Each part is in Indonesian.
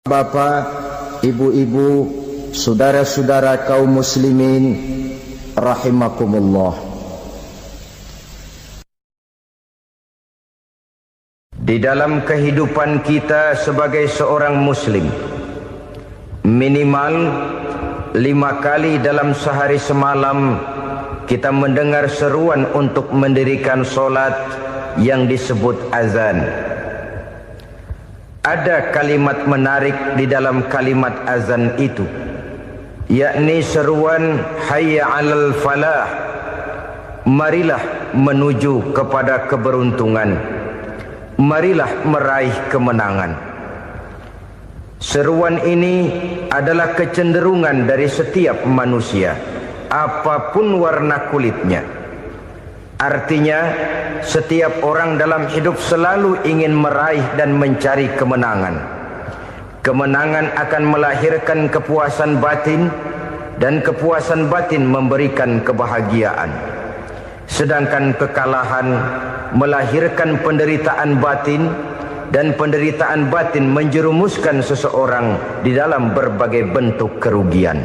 Bapak, ibu-ibu, saudara-saudara kaum muslimin rahimakumullah. Di dalam kehidupan kita sebagai seorang muslim, minimal 5 kali dalam sehari semalam kita mendengar seruan untuk mendirikan solat yang disebut azan. Ada kalimat menarik di dalam kalimat azan itu, yakni seruan hayya 'alal falah, marilah menuju kepada keberuntungan, marilah meraih kemenangan. Seruan ini adalah kecenderungan dari setiap manusia, apapun warna kulitnya. Artinya, setiap orang dalam hidup selalu ingin meraih dan mencari kemenangan. Kemenangan akan melahirkan kepuasan batin, dan kepuasan batin memberikan kebahagiaan. Sedangkan kekalahan melahirkan penderitaan batin, dan penderitaan batin menjerumuskan seseorang di dalam berbagai bentuk kerugian.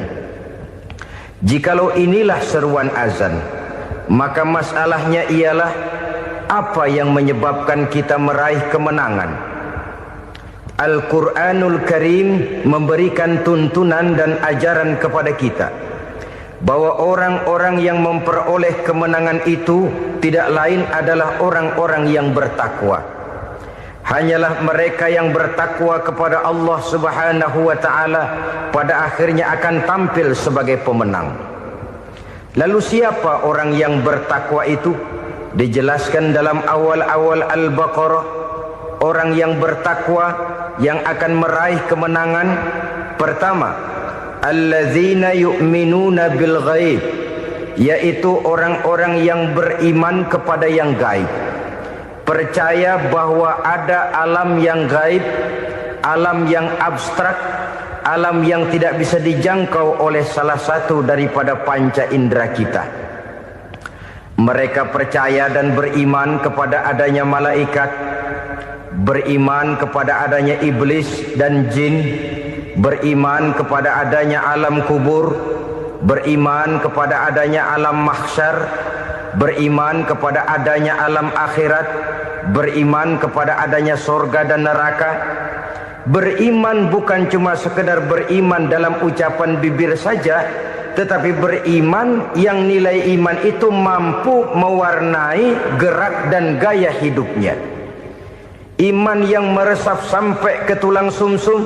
Jikalau inilah seruan azan, maka masalahnya ialah apa yang menyebabkan kita meraih kemenangan. Al-Quranul Karim memberikan tuntunan dan ajaran kepada kita bahwa orang-orang yang memperoleh kemenangan itu tidak lain adalah orang-orang yang bertakwa. Hanyalah mereka yang bertakwa kepada Allah Subhanahu wa ta'ala pada akhirnya akan tampil sebagai pemenang. Lalu siapa orang yang bertakwa itu? Dijelaskan dalam awal-awal Al-Baqarah, orang yang bertakwa yang akan meraih kemenangan. Pertama, alladzina yu'minuna bil ghaib, yaitu orang-orang yang beriman kepada yang gaib, percaya bahwa ada alam yang gaib, alam yang abstrak, alam yang tidak bisa dijangkau oleh salah satu daripada panca indera kita. Mereka percaya dan beriman kepada adanya malaikat, beriman kepada adanya iblis dan jin, beriman kepada adanya alam kubur, beriman kepada adanya alam mahsyar, beriman kepada adanya alam akhirat, beriman kepada adanya sorga dan neraka. Beriman bukan cuma sekedar beriman dalam ucapan bibir saja, tetapi beriman yang nilai iman itu mampu mewarnai gerak dan gaya hidupnya. Iman yang meresap sampai ke tulang sumsum,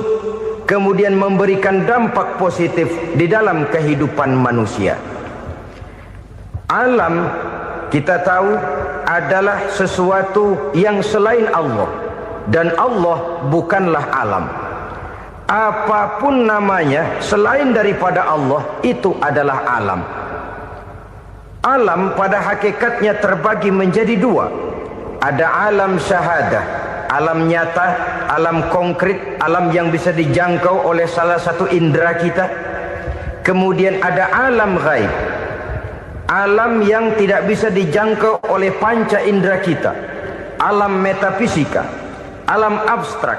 kemudian memberikan dampak positif di dalam kehidupan manusia. Alam, kita tahu, adalah sesuatu yang selain Allah. Dan Allah bukanlah alam. Apapun namanya selain daripada Allah, itu adalah alam. Alam pada hakikatnya terbagi menjadi 2. Ada alam syahadah, alam nyata, alam konkret, alam yang bisa dijangkau oleh salah satu indera kita. Kemudian ada alam ghaib, alam yang tidak bisa dijangkau oleh panca indera kita, alam metafisika, alam abstrak,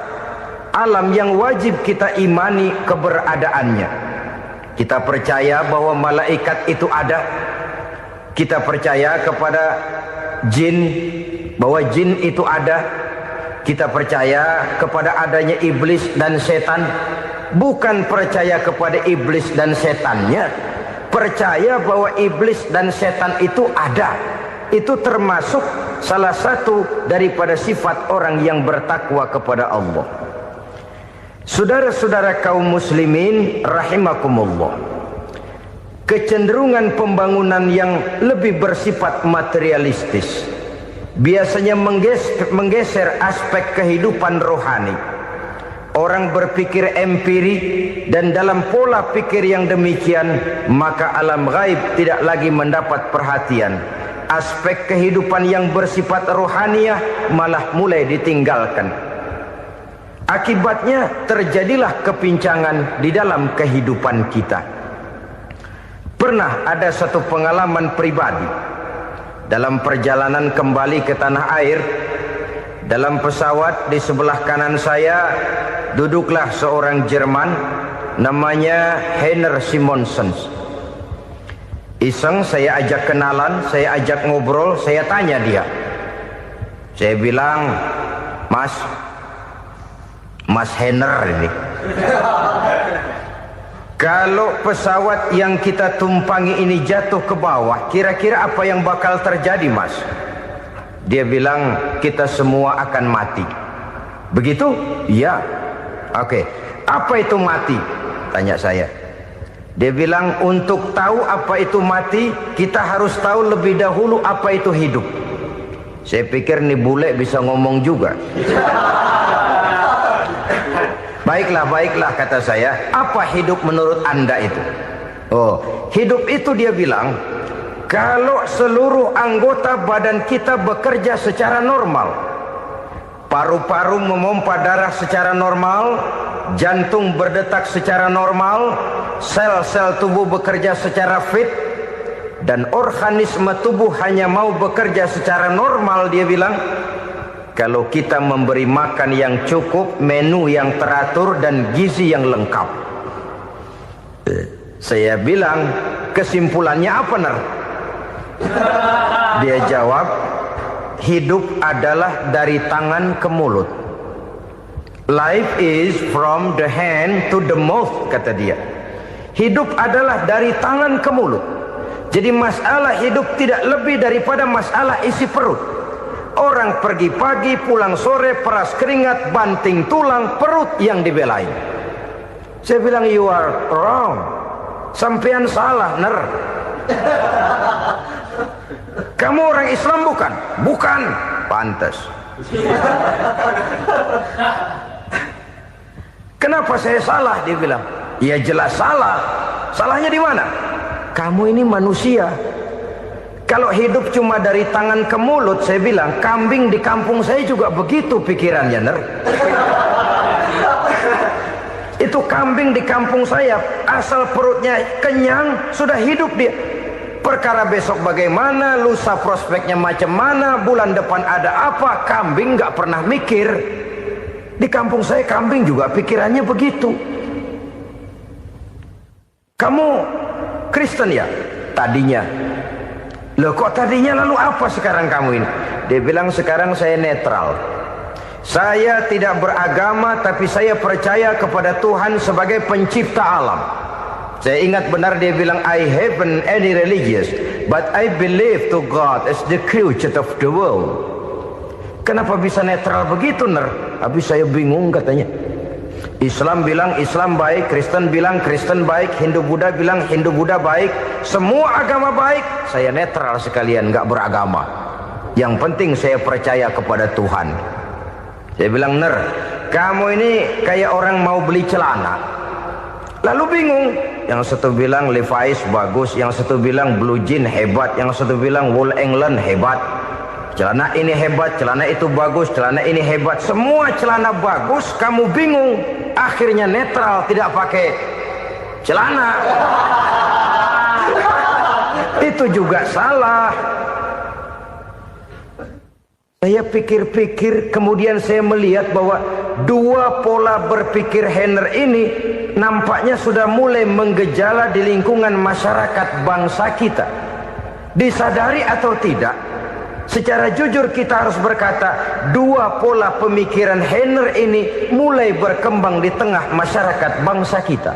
alam yang wajib kita imani keberadaannya. Kita percaya bahwa malaikat itu ada. Kita percaya kepada jin, bahwa jin itu ada. Kita percaya kepada adanya iblis dan setan. Bukan percaya kepada iblis dan setannya, percaya bahwa iblis dan setan itu ada. Itu termasuk salah satu daripada sifat orang yang bertakwa kepada Allah. Saudara-saudara kaum muslimin rahimakumullah, kecenderungan pembangunan yang lebih bersifat materialistis biasanya menggeser aspek kehidupan rohani. Orang berpikir empiri, dan dalam pola pikir yang demikian maka alam gaib tidak lagi mendapat perhatian. Aspek kehidupan yang bersifat rohaniah malah mulai ditinggalkan. Akibatnya terjadilah kepincangan di dalam kehidupan kita. Pernah ada satu pengalaman pribadi dalam perjalanan kembali ke tanah air. Dalam pesawat di sebelah kanan saya duduklah seorang Jerman, namanya Heiner Simonsen. Iseng saya ajak kenalan, saya ajak ngobrol, saya tanya dia. Saya bilang, Mas Heiner ini, kalau pesawat yang kita tumpangi ini jatuh ke bawah, kira-kira apa yang bakal terjadi, Mas? Dia bilang, kita semua akan mati. Begitu? Iya. Oke. Apa itu mati? Tanya saya. Dia bilang, untuk tahu apa itu mati, kita harus tahu lebih dahulu apa itu hidup. Saya pikir nih bule bisa ngomong juga. Baiklah kata saya. Apa hidup menurut Anda itu? Oh, hidup itu dia bilang, kalau seluruh anggota badan kita bekerja secara normal, paru-paru memompa darah secara normal, jantung berdetak secara normal, sel-sel tubuh bekerja secara fit, dan organisme tubuh hanya mau bekerja secara normal, dia bilang, kalau kita memberi makan yang cukup, menu yang teratur, dan gizi yang lengkap. Saya bilang, kesimpulannya apa, Ner? Dia jawab, hidup adalah dari tangan ke mulut. Life is from the hand to the mouth, kata dia. Hidup adalah dari tangan ke mulut. Jadi masalah hidup tidak lebih daripada masalah isi perut. Orang pergi pagi, pulang sore, peras keringat, banting tulang, perut yang dibelain. Saya bilang, you are wrong. Sampean salah, Ner. Kamu orang Islam bukan? Bukan. Pantas. Kenapa saya salah? Dia bilang, ya jelas salah. Salahnya di mana? Kamu ini manusia. Kalau hidup cuma dari tangan ke mulut, saya bilang, kambing di kampung saya juga begitu pikirannya, Ner. Itu kambing di kampung saya, asal perutnya kenyang, sudah hidup dia. Perkara besok bagaimana, lusa prospeknya macam mana, bulan depan ada apa, kambing nggak pernah mikir. Di kampung saya kambing juga pikirannya begitu. Kamu Kristen ya? Tadinya. Loh kok tadinya, lalu apa sekarang kamu ini? Dia bilang, sekarang saya netral. Saya tidak beragama, tapi saya percaya kepada Tuhan sebagai pencipta alam. Saya ingat benar dia bilang, I haven't any religious, but I believe to God as the creator of the world. Kenapa bisa netral begitu, Ner? Habis saya bingung katanya. Islam bilang Islam baik, Kristen bilang Kristen baik, Hindu Buddha bilang Hindu Buddha baik, semua agama baik. Saya netral sekalian, nggak beragama. Yang penting saya percaya kepada Tuhan. Saya bilang, Ner, kamu ini kayak orang mau beli celana, lalu bingung. Yang satu bilang Levi's bagus, yang satu bilang Blue Jean hebat, yang satu bilang Wool England hebat. Celana ini hebat, celana itu bagus, celana ini hebat, semua celana bagus, kamu bingung. Akhirnya netral, tidak pakai celana. Itu juga salah. Saya pikir-pikir, kemudian saya melihat bahwa dua pola berpikir Heiner ini nampaknya sudah mulai menggejala di lingkungan masyarakat bangsa kita. Disadari atau tidak, secara jujur kita harus berkata, dua pola pemikiran Heiner ini mulai berkembang di tengah masyarakat bangsa kita.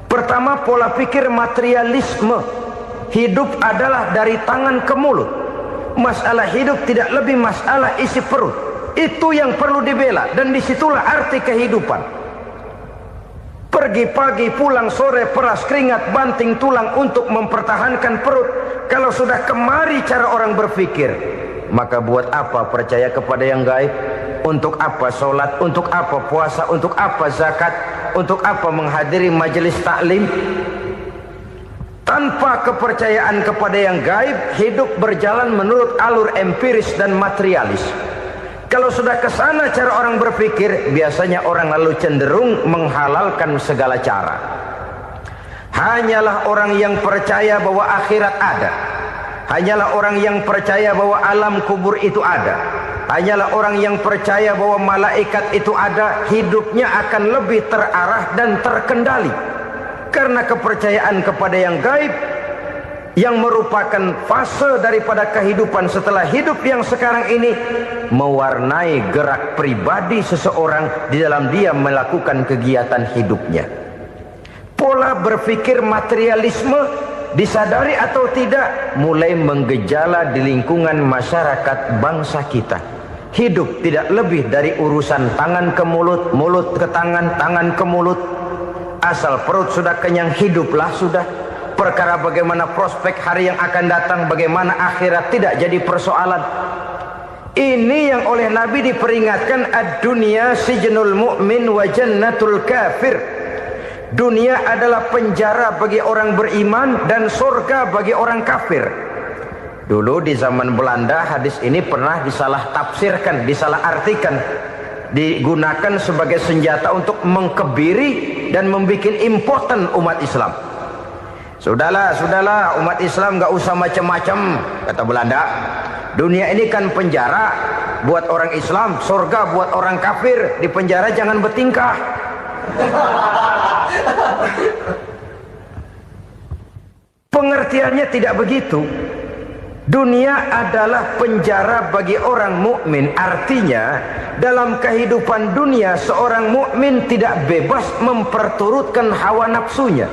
Pertama, pola pikir materialisme. Hidup adalah dari tangan ke mulut. Masalah hidup tidak lebih masalah isi perut. Itu yang perlu dibela, dan disitulah arti kehidupan. Pergi pagi, pulang sore, peras keringat, banting tulang untuk mempertahankan perut. Kalau sudah kemari cara orang berpikir, maka buat apa percaya kepada yang gaib? Untuk apa sholat? Untuk apa puasa? Untuk apa zakat? Untuk apa menghadiri majelis taklim? Tanpa kepercayaan kepada yang gaib, hidup berjalan menurut alur empiris dan materialis. Kalau sudah ke sana cara orang berpikir, biasanya orang lalu cenderung menghalalkan segala cara. Hanyalah orang yang percaya bahwa akhirat ada, hanyalah orang yang percaya bahwa alam kubur itu ada, hanyalah orang yang percaya bahwa malaikat itu ada, hidupnya akan lebih terarah dan terkendali. Karena kepercayaan kepada yang gaib, yang merupakan fase daripada kehidupan setelah hidup yang sekarang ini, mewarnai gerak pribadi seseorang di dalam dia melakukan kegiatan hidupnya. Pola berpikir materialisme, disadari atau tidak, mulai menggejala di lingkungan masyarakat bangsa kita. Hidup tidak lebih dari urusan tangan ke mulut, mulut ke tangan, tangan ke mulut. Asal perut sudah kenyang, hiduplah sudah. Perkara bagaimana prospek hari yang akan datang, bagaimana akhirat, tidak jadi persoalan. Ini yang oleh Nabi diperingatkan, ad-dunya sijnul mu'min wa jannatul kafir. Dunia adalah penjara bagi orang beriman dan surga bagi orang kafir. Dulu di zaman Belanda hadis ini pernah disalah tafsirkan, disalah artikan, digunakan sebagai senjata untuk mengkebiri dan membuat impoten umat Islam. Sudahlah umat Islam gak usah macam-macam, kata Belanda. Dunia ini kan penjara buat orang Islam, surga buat orang kafir. Di penjara jangan bertingkah. Pengertiannya tidak begitu. Dunia adalah penjara bagi orang mukmin. Artinya dalam kehidupan dunia seorang mukmin tidak bebas memperturutkan hawa nafsunya.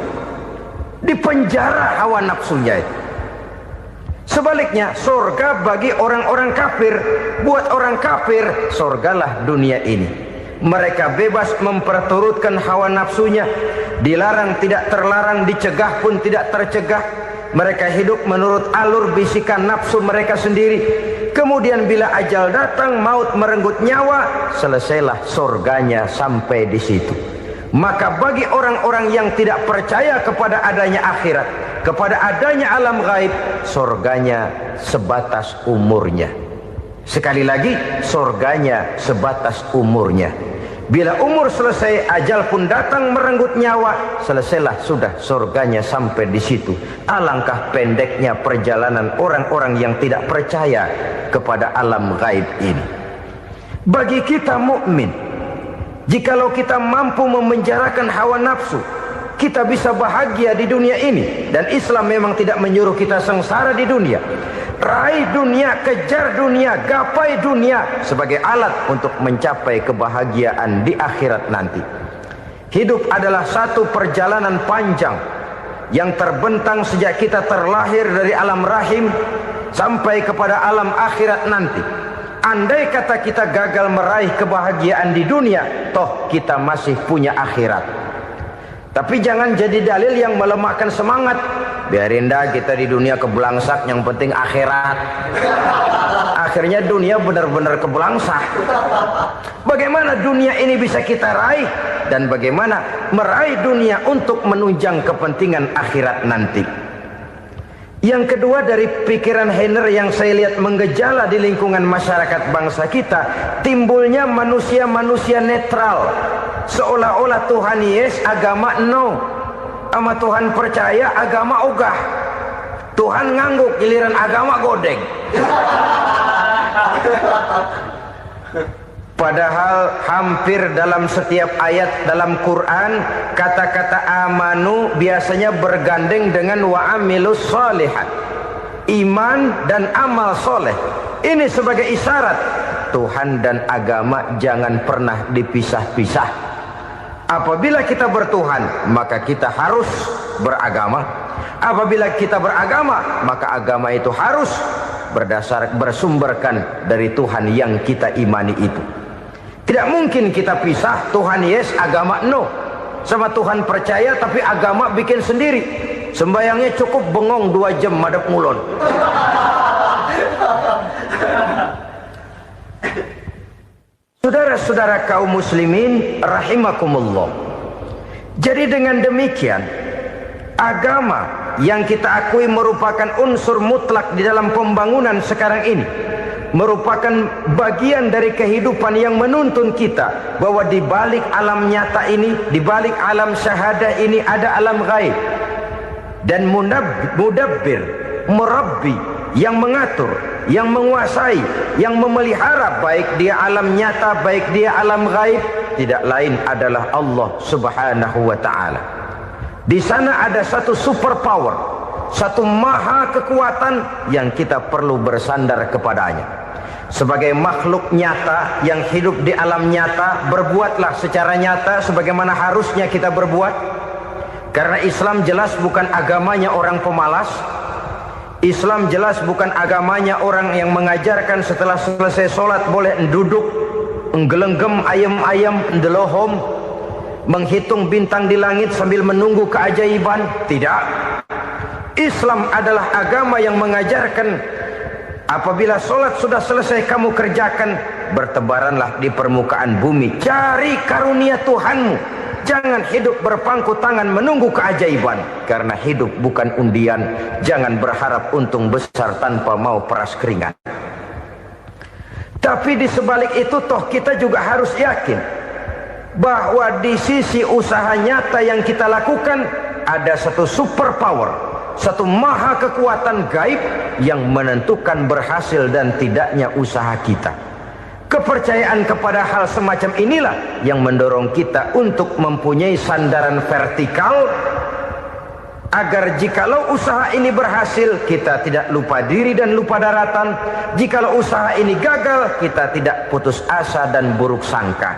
Dipenjara hawa nafsunya itu. Sebaliknya surga bagi orang-orang kafir. Buat orang kafir surgalah dunia ini. Mereka bebas memperturutkan hawa nafsunya, dilarang tidak terlarang, dicegah pun tidak tercegah. Mereka hidup menurut alur bisikan nafsu mereka sendiri. Kemudian bila ajal datang, maut merenggut nyawa, selesailah surganya sampai di situ. Maka bagi orang-orang yang tidak percaya kepada adanya akhirat, kepada adanya alam gaib, surganya sebatas umurnya. Sekali lagi, surganya sebatas umurnya. Bila umur selesai, ajal pun datang merenggut nyawa, selesailah sudah surganya sampai di situ. Alangkah pendeknya perjalanan orang-orang yang tidak percaya kepada alam gaib ini. Bagi kita mukmin, jikalau kita mampu memenjarakan hawa nafsu, kita bisa bahagia di dunia ini. Dan Islam memang tidak menyuruh kita sengsara di dunia. Raih dunia, kejar dunia, gapai dunia sebagai alat untuk mencapai kebahagiaan di akhirat nanti. Hidup adalah satu perjalanan panjang yang terbentang sejak kita terlahir dari alam rahim sampai kepada alam akhirat nanti. Andai kata kita gagal meraih kebahagiaan di dunia, toh kita masih punya akhirat. Tapi jangan jadi dalil yang melemahkan semangat. Biarin dah kita di dunia kebelangsak, yang penting akhirat. Akhirnya dunia benar-benar kebelangsak. Bagaimana dunia ini bisa kita raih, dan bagaimana meraih dunia untuk menunjang kepentingan akhirat nanti. Yang kedua, dari pikiran Heiner yang saya lihat menggejala di lingkungan masyarakat bangsa kita, timbulnya manusia-manusia netral. Seolah-olah Tuhan yes, agama no. Sama Tuhan percaya, agama ogah. Tuhan ngangguk, giliran agama godeng. Padahal hampir dalam setiap ayat dalam Quran, kata-kata amanu biasanya bergandeng dengan wa amilus sholihat. Iman dan amal soleh. Ini sebagai isyarat Tuhan dan agama jangan pernah dipisah-pisah. Apabila kita bertuhan, maka kita harus beragama. Apabila kita beragama, maka agama itu harus bersumberkan dari Tuhan yang kita imani itu. Tidak mungkin kita pisah, Tuhan yes, agama no. Sama Tuhan percaya tapi agama bikin sendiri. Sembayangnya cukup bengong 2 jam madep ngulon. Saudara-saudara kaum muslimin rahimakumullah. Jadi dengan demikian, agama yang kita akui merupakan unsur mutlak di dalam pembangunan sekarang ini, merupakan bagian dari kehidupan yang menuntun kita bahwa di balik alam nyata ini, di balik alam syahadah ini ada alam gaib. Dan mudabbir, murabbi, yang mengatur, yang menguasai, yang memelihara, baik dia alam nyata, baik dia alam gaib, tidak lain adalah Allah Subhanahu wa ta'ala. Di sana ada satu super power, satu maha kekuatan yang kita perlu bersandar kepadanya. Sebagai makhluk nyata yang hidup di alam nyata, berbuatlah secara nyata sebagaimana harusnya kita berbuat. Karena Islam jelas bukan agamanya orang pemalas. Islam jelas bukan agamanya orang yang mengajarkan setelah selesai sholat boleh duduk, nggelenggem ayam-ayam, ndelohom, menghitung bintang di langit sambil menunggu keajaiban. Tidak. Islam adalah agama yang mengajarkan apabila sholat sudah selesai kamu kerjakan, bertebaranlah di permukaan bumi, cari karunia Tuhanmu. Jangan hidup berpangku tangan menunggu keajaiban. Karena hidup bukan undian. Jangan berharap untung besar tanpa mau peras keringat. Tapi di sebalik itu toh kita juga harus yakin bahwa di sisi usaha nyata yang kita lakukan ada satu super power, satu maha kekuatan gaib yang menentukan berhasil dan tidaknya usaha kita. Kepercayaan kepada hal semacam inilah yang mendorong kita untuk mempunyai sandaran vertikal, agar jikalau usaha ini berhasil kita tidak lupa diri dan lupa daratan. Jikalau usaha ini gagal kita tidak putus asa dan buruk sangka,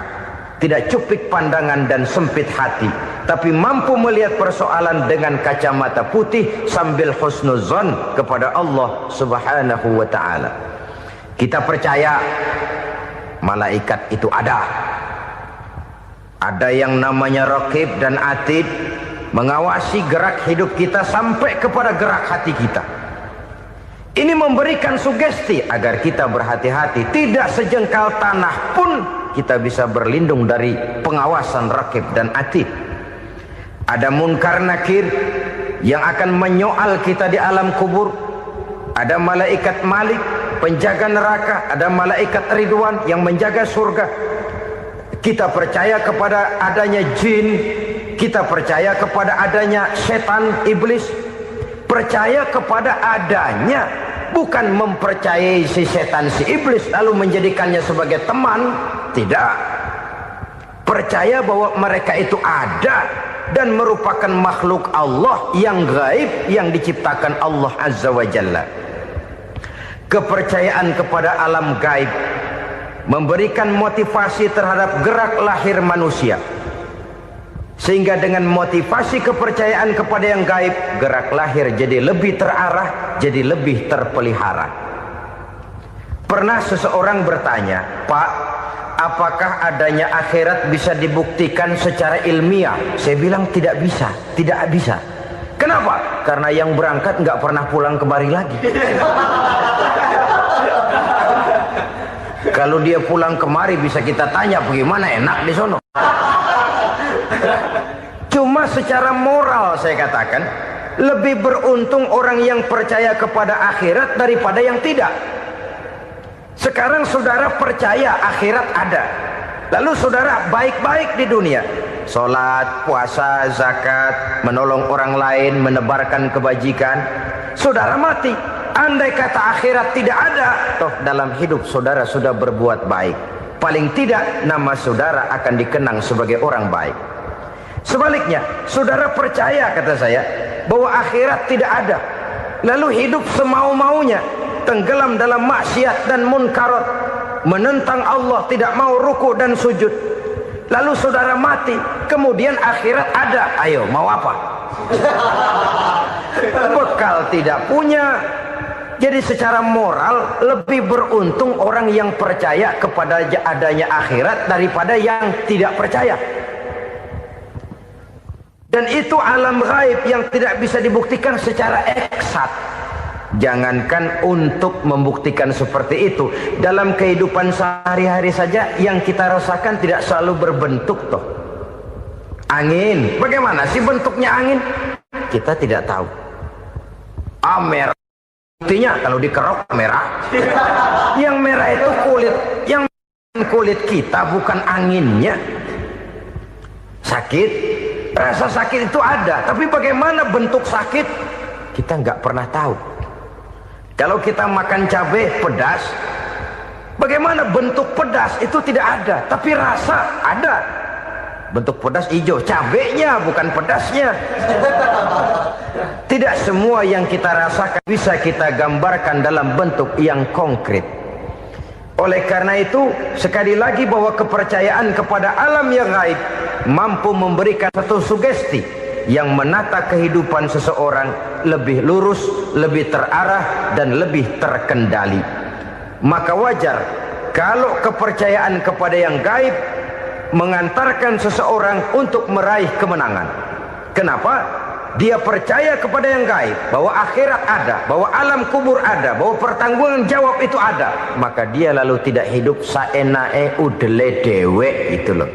tidak cupik pandangan dan sempit hati, tapi mampu melihat persoalan dengan kacamata putih sambil husnuzon kepada Allah Subhanahu wa ta'ala. Kita percaya malaikat itu ada. Ada yang namanya Raqib dan Atid, mengawasi gerak hidup kita sampai kepada gerak hati kita. Ini memberikan sugesti agar kita berhati-hati. Tidak sejengkal tanah pun kita bisa berlindung dari pengawasan Raqib dan Atid. Ada Munkar Nakir yang akan menyoal kita di alam kubur. Ada malaikat Malik, penjaga neraka. Ada malaikat Ridwan yang menjaga surga. Kita percaya kepada adanya jin, kita percaya kepada adanya setan, iblis. Percaya kepada adanya, bukan mempercayai si setan, si iblis lalu menjadikannya sebagai teman. Tidak. Percaya bahwa mereka itu ada dan merupakan makhluk Allah yang gaib yang diciptakan Allah Azza wa Jalla. Kepercayaan kepada alam gaib memberikan motivasi terhadap gerak lahir manusia, sehingga dengan motivasi kepercayaan kepada yang gaib, gerak lahir jadi lebih terarah, jadi lebih terpelihara. Pernah seseorang bertanya, "Pak, apakah adanya akhirat bisa dibuktikan secara ilmiah?" Saya bilang tidak bisa, tidak bisa. Kenapa? Karena yang berangkat nggak pernah pulang kemari lagi. Kalau dia pulang kemari bisa kita tanya bagaimana enak di sono. Cuma secara moral saya katakan, lebih beruntung orang yang percaya kepada akhirat daripada yang tidak. Sekarang saudara percaya akhirat ada, lalu saudara baik-baik di dunia, sholat, puasa, zakat, menolong orang lain, menebarkan kebajikan. Saudara mati, andai kata akhirat tidak ada, toh dalam hidup saudara sudah berbuat baik. Paling tidak nama saudara akan dikenang sebagai orang baik. Sebaliknya, saudara percaya, kata saya, bahwa akhirat tidak ada, lalu hidup semau-maunya, tenggelam dalam maksiat dan munkarat, menentang Allah, tidak mau ruku dan sujud. Lalu saudara mati, kemudian akhirat ada. Ayo, mau apa? Bekal tidak punya. Jadi secara moral lebih beruntung orang yang percaya kepada adanya akhirat daripada yang tidak percaya. Dan itu alam gaib yang tidak bisa dibuktikan secara eksat. Jangankan untuk membuktikan seperti itu, dalam kehidupan sehari-hari saja yang kita rasakan tidak selalu berbentuk toh. Angin, bagaimana sih bentuknya angin? Kita tidak tahu. Merah, buktinya kalau dikerok merah. Yang merah itu kulit, yang kulit kita bukan anginnya. Sakit, rasa sakit itu ada, tapi bagaimana bentuk sakit kita nggak pernah tahu. Kalau kita makan cabai pedas, bagaimana bentuk pedas itu tidak ada, tapi rasa ada. Bentuk pedas hijau, cabenya bukan pedasnya. Tidak semua yang kita rasakan bisa kita gambarkan dalam bentuk yang konkret. Oleh karena itu, sekali lagi bahwa kepercayaan kepada alam yang gaib mampu memberikan satu sugesti yang menata kehidupan seseorang lebih lurus, lebih terarah, dan lebih terkendali. Maka wajar kalau kepercayaan kepada yang gaib mengantarkan seseorang untuk meraih kemenangan. Kenapa? Dia percaya kepada yang gaib, bahwa akhirat ada, bahwa alam kubur ada, bahwa pertanggungan jawab itu ada. Maka dia lalu tidak hidup saenae udele dewe, itu loh.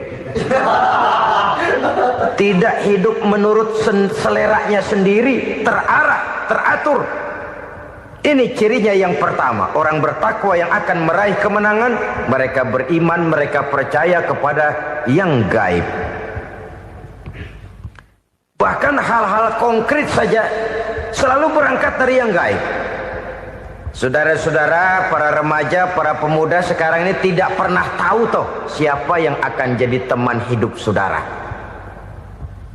Tidak hidup menurut seleranya sendiri, terarah, teratur. Ini cirinya yang pertama. Orang bertakwa yang akan meraih kemenangan, mereka beriman, mereka percaya kepada yang gaib. Bahkan hal-hal konkret saja selalu berangkat dari yang gaib. Saudara-saudara, para remaja, para pemuda sekarang ini tidak pernah tahu toh siapa yang akan jadi teman hidup saudara.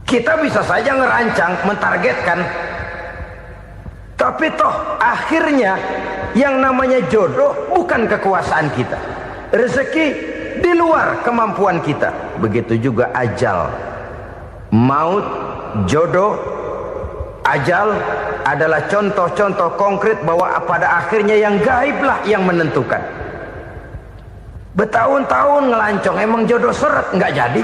Kita bisa saja ngerancang, mentargetkan, tapi toh akhirnya yang namanya jodoh bukan kekuasaan kita. Rezeki di luar kemampuan kita. Begitu juga ajal, maut, jodoh, ajal adalah contoh-contoh konkret bahwa pada akhirnya yang gaiblah yang menentukan. Bertahun-tahun ngelancong, emang jodoh seret nggak jadi.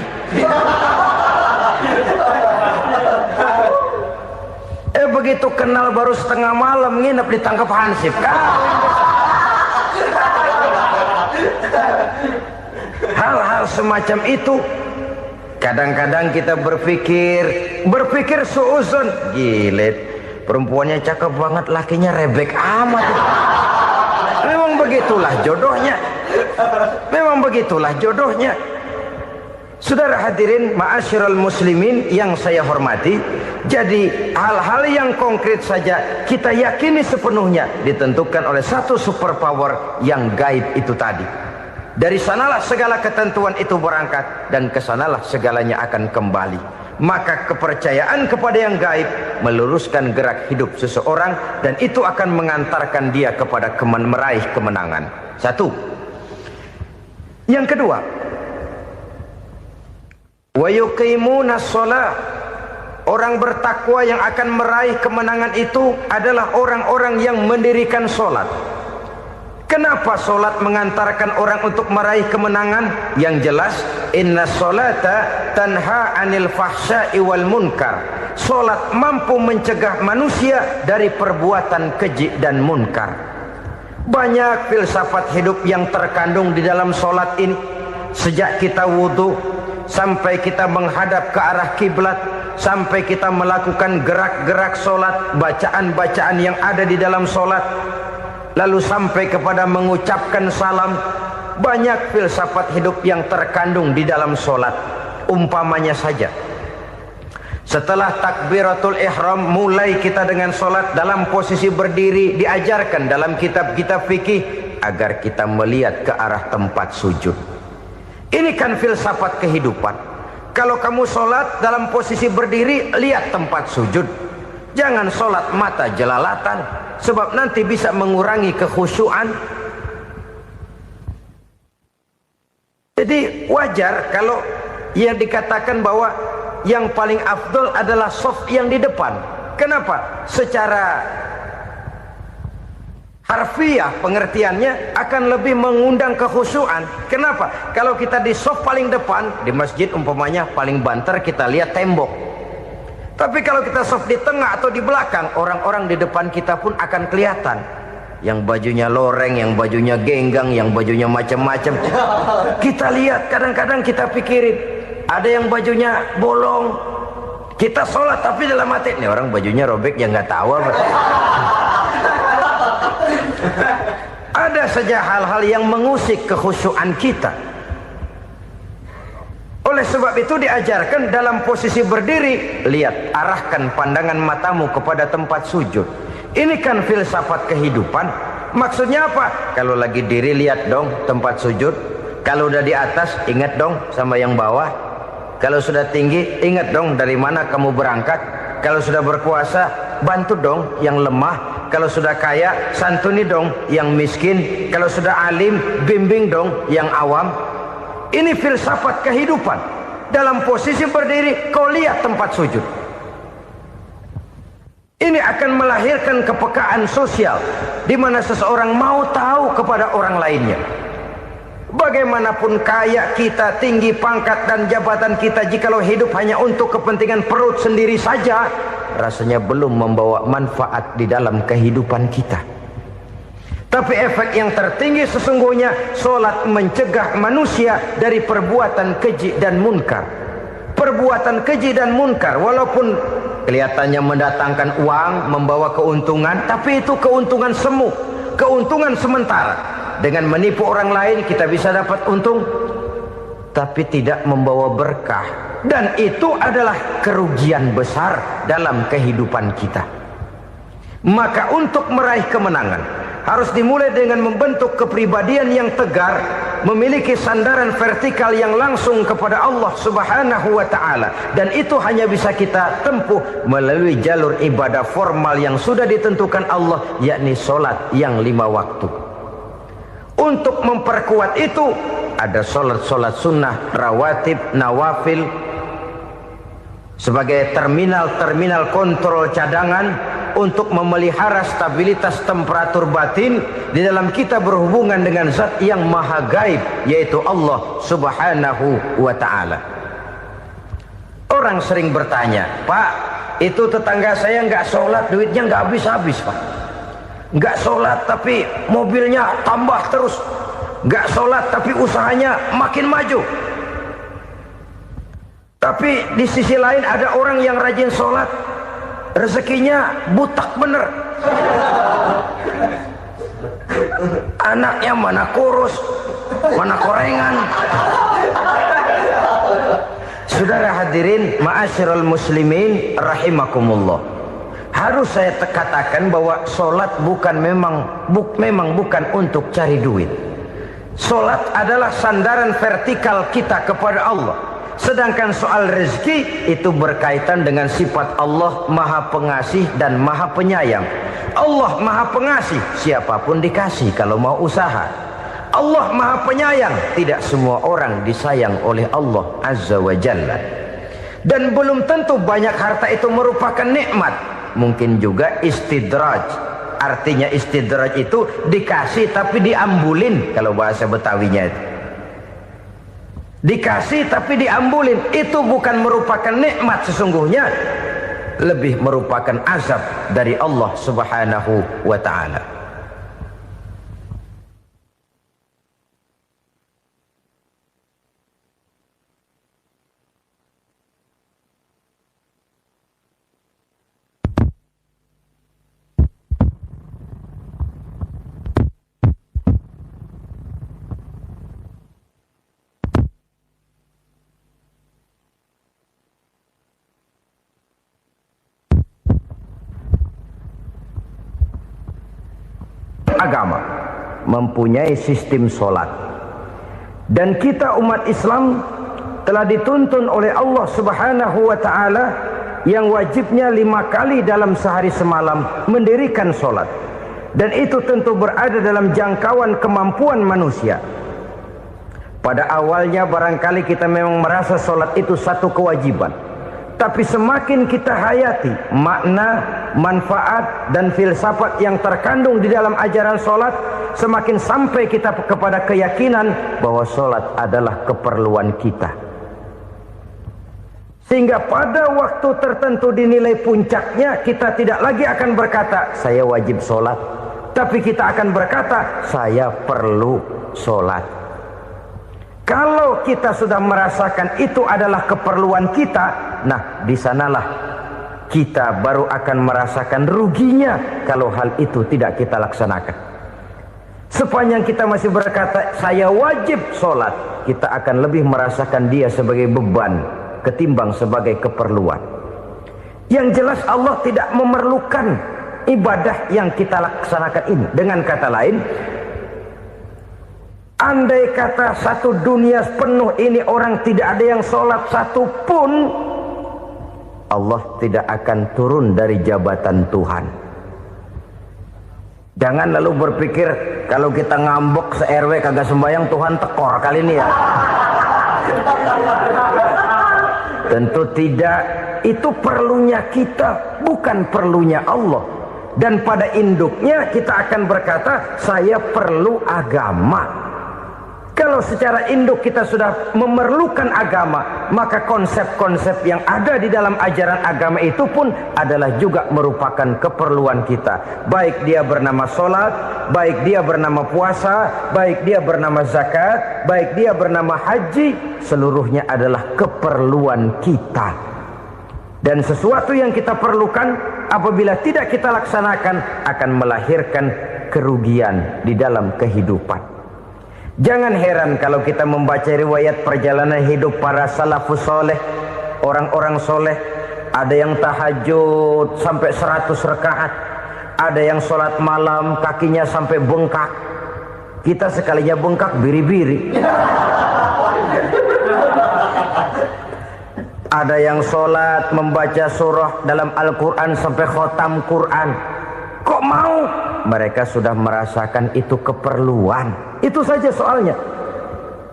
Begitu kenal baru setengah malam nginep ditangkap hansip kan. Hal-hal semacam itu kadang-kadang kita berpikir suuzon, gilet, perempuannya cakep banget, lakinya rebek amat. Memang begitulah jodohnya. Memang begitulah jodohnya. Saudara hadirin ma'asyiral muslimin yang saya hormati, jadi hal-hal yang konkret saja kita yakini sepenuhnya ditentukan oleh satu superpower yang gaib itu tadi. Dari sanalah segala ketentuan itu berangkat dan kesanalah segalanya akan kembali. Maka kepercayaan kepada yang gaib meluruskan gerak hidup seseorang dan itu akan mengantarkan dia kepada meraih kemenangan. Satu. Yang kedua, wa yuqimuna shalah. Orang bertakwa yang akan meraih kemenangan itu adalah orang-orang yang mendirikan sholat. Kenapa sholat mengantarkan orang untuk meraih kemenangan? Yang jelas, inna sholata tanha anil fahsya'i wal munkar. Sholat mampu mencegah manusia dari perbuatan keji dan munkar. Banyak filsafat hidup yang terkandung di dalam sholat ini. Sejak kita wudhu sampai kita menghadap ke arah kiblat, sampai kita melakukan gerak-gerak sholat, bacaan-bacaan yang ada di dalam sholat, lalu sampai kepada mengucapkan salam. Banyak filsafat hidup yang terkandung di dalam sholat. Umpamanya saja, setelah takbiratul ihram mulai kita dengan sholat dalam posisi berdiri, diajarkan dalam kitab-kitab fikih agar kita melihat ke arah tempat sujud. Ini kan filsafat kehidupan. Kalau kamu sholat dalam posisi berdiri, lihat tempat sujud. Jangan sholat mata jelalatan, sebab nanti bisa mengurangi kekhusyuan. Jadi wajar kalau yang dikatakan bahwa yang paling afdol adalah shaf yang di depan. Kenapa? Secara harfiah pengertiannya akan lebih mengundang kekhusyuan. Kenapa? Kalau kita di shaf paling depan di masjid umpamanya paling banter kita lihat tembok. Tapi kalau kita shaf di tengah atau di belakang, orang-orang di depan kita pun akan kelihatan. Yang bajunya loreng, yang bajunya genggang, yang bajunya macam-macam. Kita lihat, kadang-kadang kita pikirin, ada yang bajunya bolong. Kita sholat tapi dalam hati, nih orang bajunya robek ya nggak tahu apa. Ada saja hal-hal yang mengusik kekhusyuan kita. Oleh sebab itu diajarkan dalam posisi berdiri, lihat, arahkan pandangan matamu kepada tempat sujud. Ini kan filsafat kehidupan. Maksudnya apa? Kalau lagi diri lihat dong tempat sujud. Kalau udah di atas ingat dong sama yang bawah. Kalau sudah tinggi ingat dong dari mana kamu berangkat. Kalau sudah berkuasa bantu dong yang lemah. Kalau sudah kaya santuni dong yang miskin. Kalau sudah alim bimbing dong yang awam. Ini filsafat kehidupan. Dalam posisi berdiri kau lihat tempat sujud. Ini akan melahirkan kepekaan sosial di mana seseorang mau tahu kepada orang lainnya. Bagaimanapun kaya kita, tinggi pangkat dan jabatan kita, jikalau hidup hanya untuk kepentingan perut sendiri saja, rasanya belum membawa manfaat di dalam kehidupan kita. Tapi efek yang tertinggi sesungguhnya, solat mencegah manusia dari perbuatan keji dan munkar. Perbuatan keji dan munkar, walaupun kelihatannya mendatangkan uang, membawa keuntungan, tapi itu keuntungan semu, keuntungan sementara. Dengan menipu orang lain kita bisa dapat untung, tapi tidak membawa berkah. Dan itu adalah kerugian besar dalam kehidupan kita. Maka untuk meraih kemenangan harus dimulai dengan membentuk kepribadian yang tegar, memiliki sandaran vertikal yang langsung kepada Allah Subhanahu wa ta'ala. Dan itu hanya bisa kita tempuh melalui jalur ibadah formal yang sudah ditentukan Allah, yakni solat yang 5 waktu. Untuk memperkuat itu ada solat-solat sunnah, rawatib, nawafil sebagai terminal kontrol cadangan untuk memelihara stabilitas temperatur batin di dalam kita berhubungan dengan zat yang maha gaib, yaitu Allah Subhanahu wa ta'ala. Orang sering bertanya, Pak, itu tetangga saya nggak sholat, duitnya nggak habis-habis, Pak. Nggak sholat tapi mobilnya tambah terus. Nggak sholat tapi usahanya makin maju. Tapi di sisi lain ada orang yang rajin sholat, rezekinya butak bener. Anaknya mana kurus, mana korengan. Saudara hadirin ma'asyiral muslimin rahimakumullah. Harus saya katakan bahwa solat memang bukan untuk cari duit. Solat adalah sandaran vertikal kita kepada Allah. Sedangkan soal rezeki itu berkaitan dengan sifat Allah maha pengasih dan maha penyayang. Allah maha pengasih, siapapun dikasih kalau mau usaha. Allah maha penyayang, tidak semua orang disayang oleh Allah Azza wa Jalla. Dan belum tentu banyak harta itu merupakan nikmat. Mungkin juga istidraj. Artinya istidraj itu dikasih tapi diambulin, kalau bahasa Betawinya itu. Dikasih tapi diambulin, itu bukan merupakan nikmat sesungguhnya, lebih merupakan azab dari Allah Subhanahu wa ta'ala. Agama mempunyai sistem solat, dan kita umat Islam telah dituntun oleh Allah Subhanahu wa ta'ala yang wajibnya 5 kali dalam sehari semalam mendirikan solat, dan itu tentu berada dalam jangkauan kemampuan manusia. Pada awalnya barangkali kita memang merasa solat itu satu kewajiban, tapi semakin kita hayati makna, manfaat dan filsafat yang terkandung di dalam ajaran solat, semakin sampai kita kepada keyakinan bahwa solat adalah keperluan kita. Sehingga pada waktu tertentu dinilai puncaknya, kita tidak lagi akan berkata saya wajib solat, tapi kita akan berkata saya perlu solat. Kalau kita sudah merasakan itu adalah keperluan kita, nah di sanalah kita baru akan merasakan ruginya kalau hal itu tidak kita laksanakan. Sepanjang kita masih berkata saya wajib sholat, kita akan lebih merasakan dia sebagai beban ketimbang sebagai keperluan. Yang jelas Allah tidak memerlukan ibadah yang kita laksanakan ini. Dengan kata lain, andai kata satu dunia penuh ini orang tidak ada yang sholat satu pun, Allah tidak akan turun dari jabatan Tuhan. Jangan lalu berpikir kalau kita ngambek se-RW kagak sembahyang Tuhan tekor kali ini ya. Tentu tidak. Itu perlunya kita, bukan perlunya Allah. Dan pada induknya kita akan berkata, saya perlu agama. Kalau secara induk kita sudah memerlukan agama, maka konsep-konsep yang ada di dalam ajaran agama itu pun adalah juga merupakan keperluan kita. Baik dia bernama sholat, baik dia bernama puasa, baik dia bernama zakat, baik dia bernama haji, seluruhnya adalah keperluan kita. Dan sesuatu yang kita perlukan apabila tidak kita laksanakan akan melahirkan kerugian di dalam kehidupan. Jangan heran kalau kita membaca riwayat perjalanan hidup para salafus soleh, orang-orang soleh. Ada yang tahajud sampai 100 rakaat, ada yang sholat malam kakinya sampai bengkak. Kita sekalinya bengkak biri-biri. Ada yang sholat membaca surah dalam Al-Quran sampai khotam Quran. Kok mau? Mereka sudah merasakan itu keperluan. Itu saja soalnya.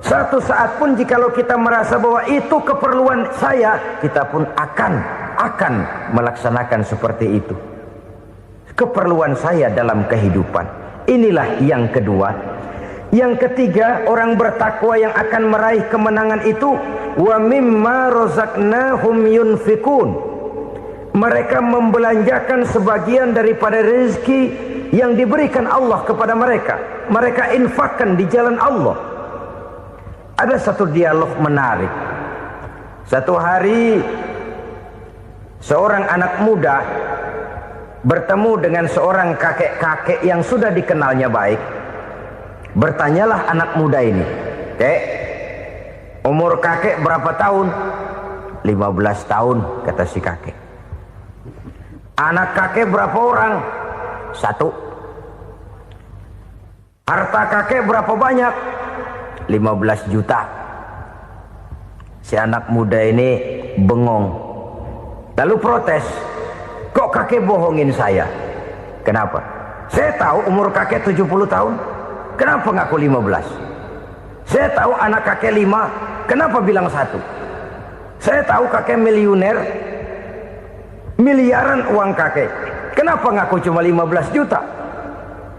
Satu saat pun jikalau kita merasa bahwa itu keperluan saya, kita pun akan melaksanakan seperti itu. Keperluan saya dalam kehidupan. Inilah yang kedua. Yang ketiga, orang bertakwa yang akan meraih kemenangan itu, wa mimma razaqnahum yunfikun. Mereka membelanjakan sebagian daripada rezeki yang diberikan Allah kepada mereka. Mereka infakkan di jalan Allah. Ada satu dialog menarik. Satu hari seorang anak muda bertemu dengan seorang kakek-kakek yang sudah dikenalnya baik. Bertanyalah anak muda ini, "Kek, umur kakek berapa tahun?" 15 tahun, kata si kakek. "Anak kakek berapa orang?" 1. "Harta kakek berapa banyak?" 15 juta. Si anak muda ini bengong. Lalu protes, "Kok kakek bohongin saya?" "Kenapa?" "Saya tahu umur kakek 70 tahun. Kenapa ngaku 15? Saya tahu anak kakek 5. Kenapa bilang 1? Saya tahu kakek miliuner, miliaran uang kakek. Kenapa ngaku cuma 15 juta?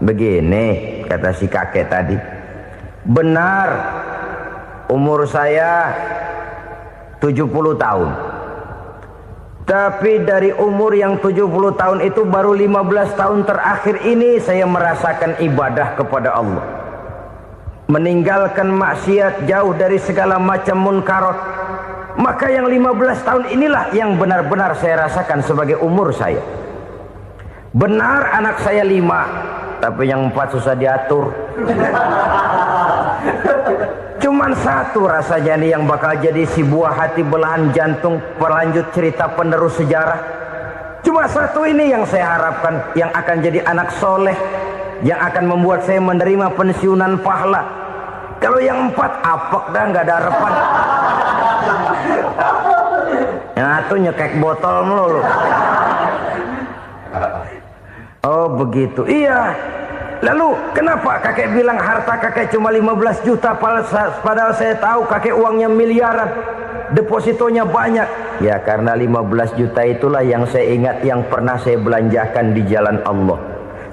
Begini, kata si kakek tadi. Benar, umur saya 70 tahun. Tapi dari umur yang 70 tahun itu baru 15 tahun terakhir ini saya merasakan ibadah kepada Allah. Meninggalkan maksiat, jauh dari segala macam munkarat. Maka yang 15 tahun inilah yang benar-benar saya rasakan sebagai umur saya. Benar anak saya 5, tapi yang 4 susah diatur. Cuman 1 rasanya nih yang bakal jadi si buah hati, belahan jantung, pelanjut cerita penerus sejarah. Cuma 1 ini yang saya harapkan, yang akan jadi anak soleh, yang akan membuat saya menerima pensiunan pahala. Kalau yang 4 apek dah, nggak ada harapan. Yang 1 nyekek botol melulu. Oh begitu, iya. Lalu kenapa kakek bilang harta kakek cuma 15 juta padahal saya tahu kakek uangnya miliaran, depositonya banyak? Ya karena 15 juta itulah yang saya ingat yang pernah saya belanjakan di jalan Allah.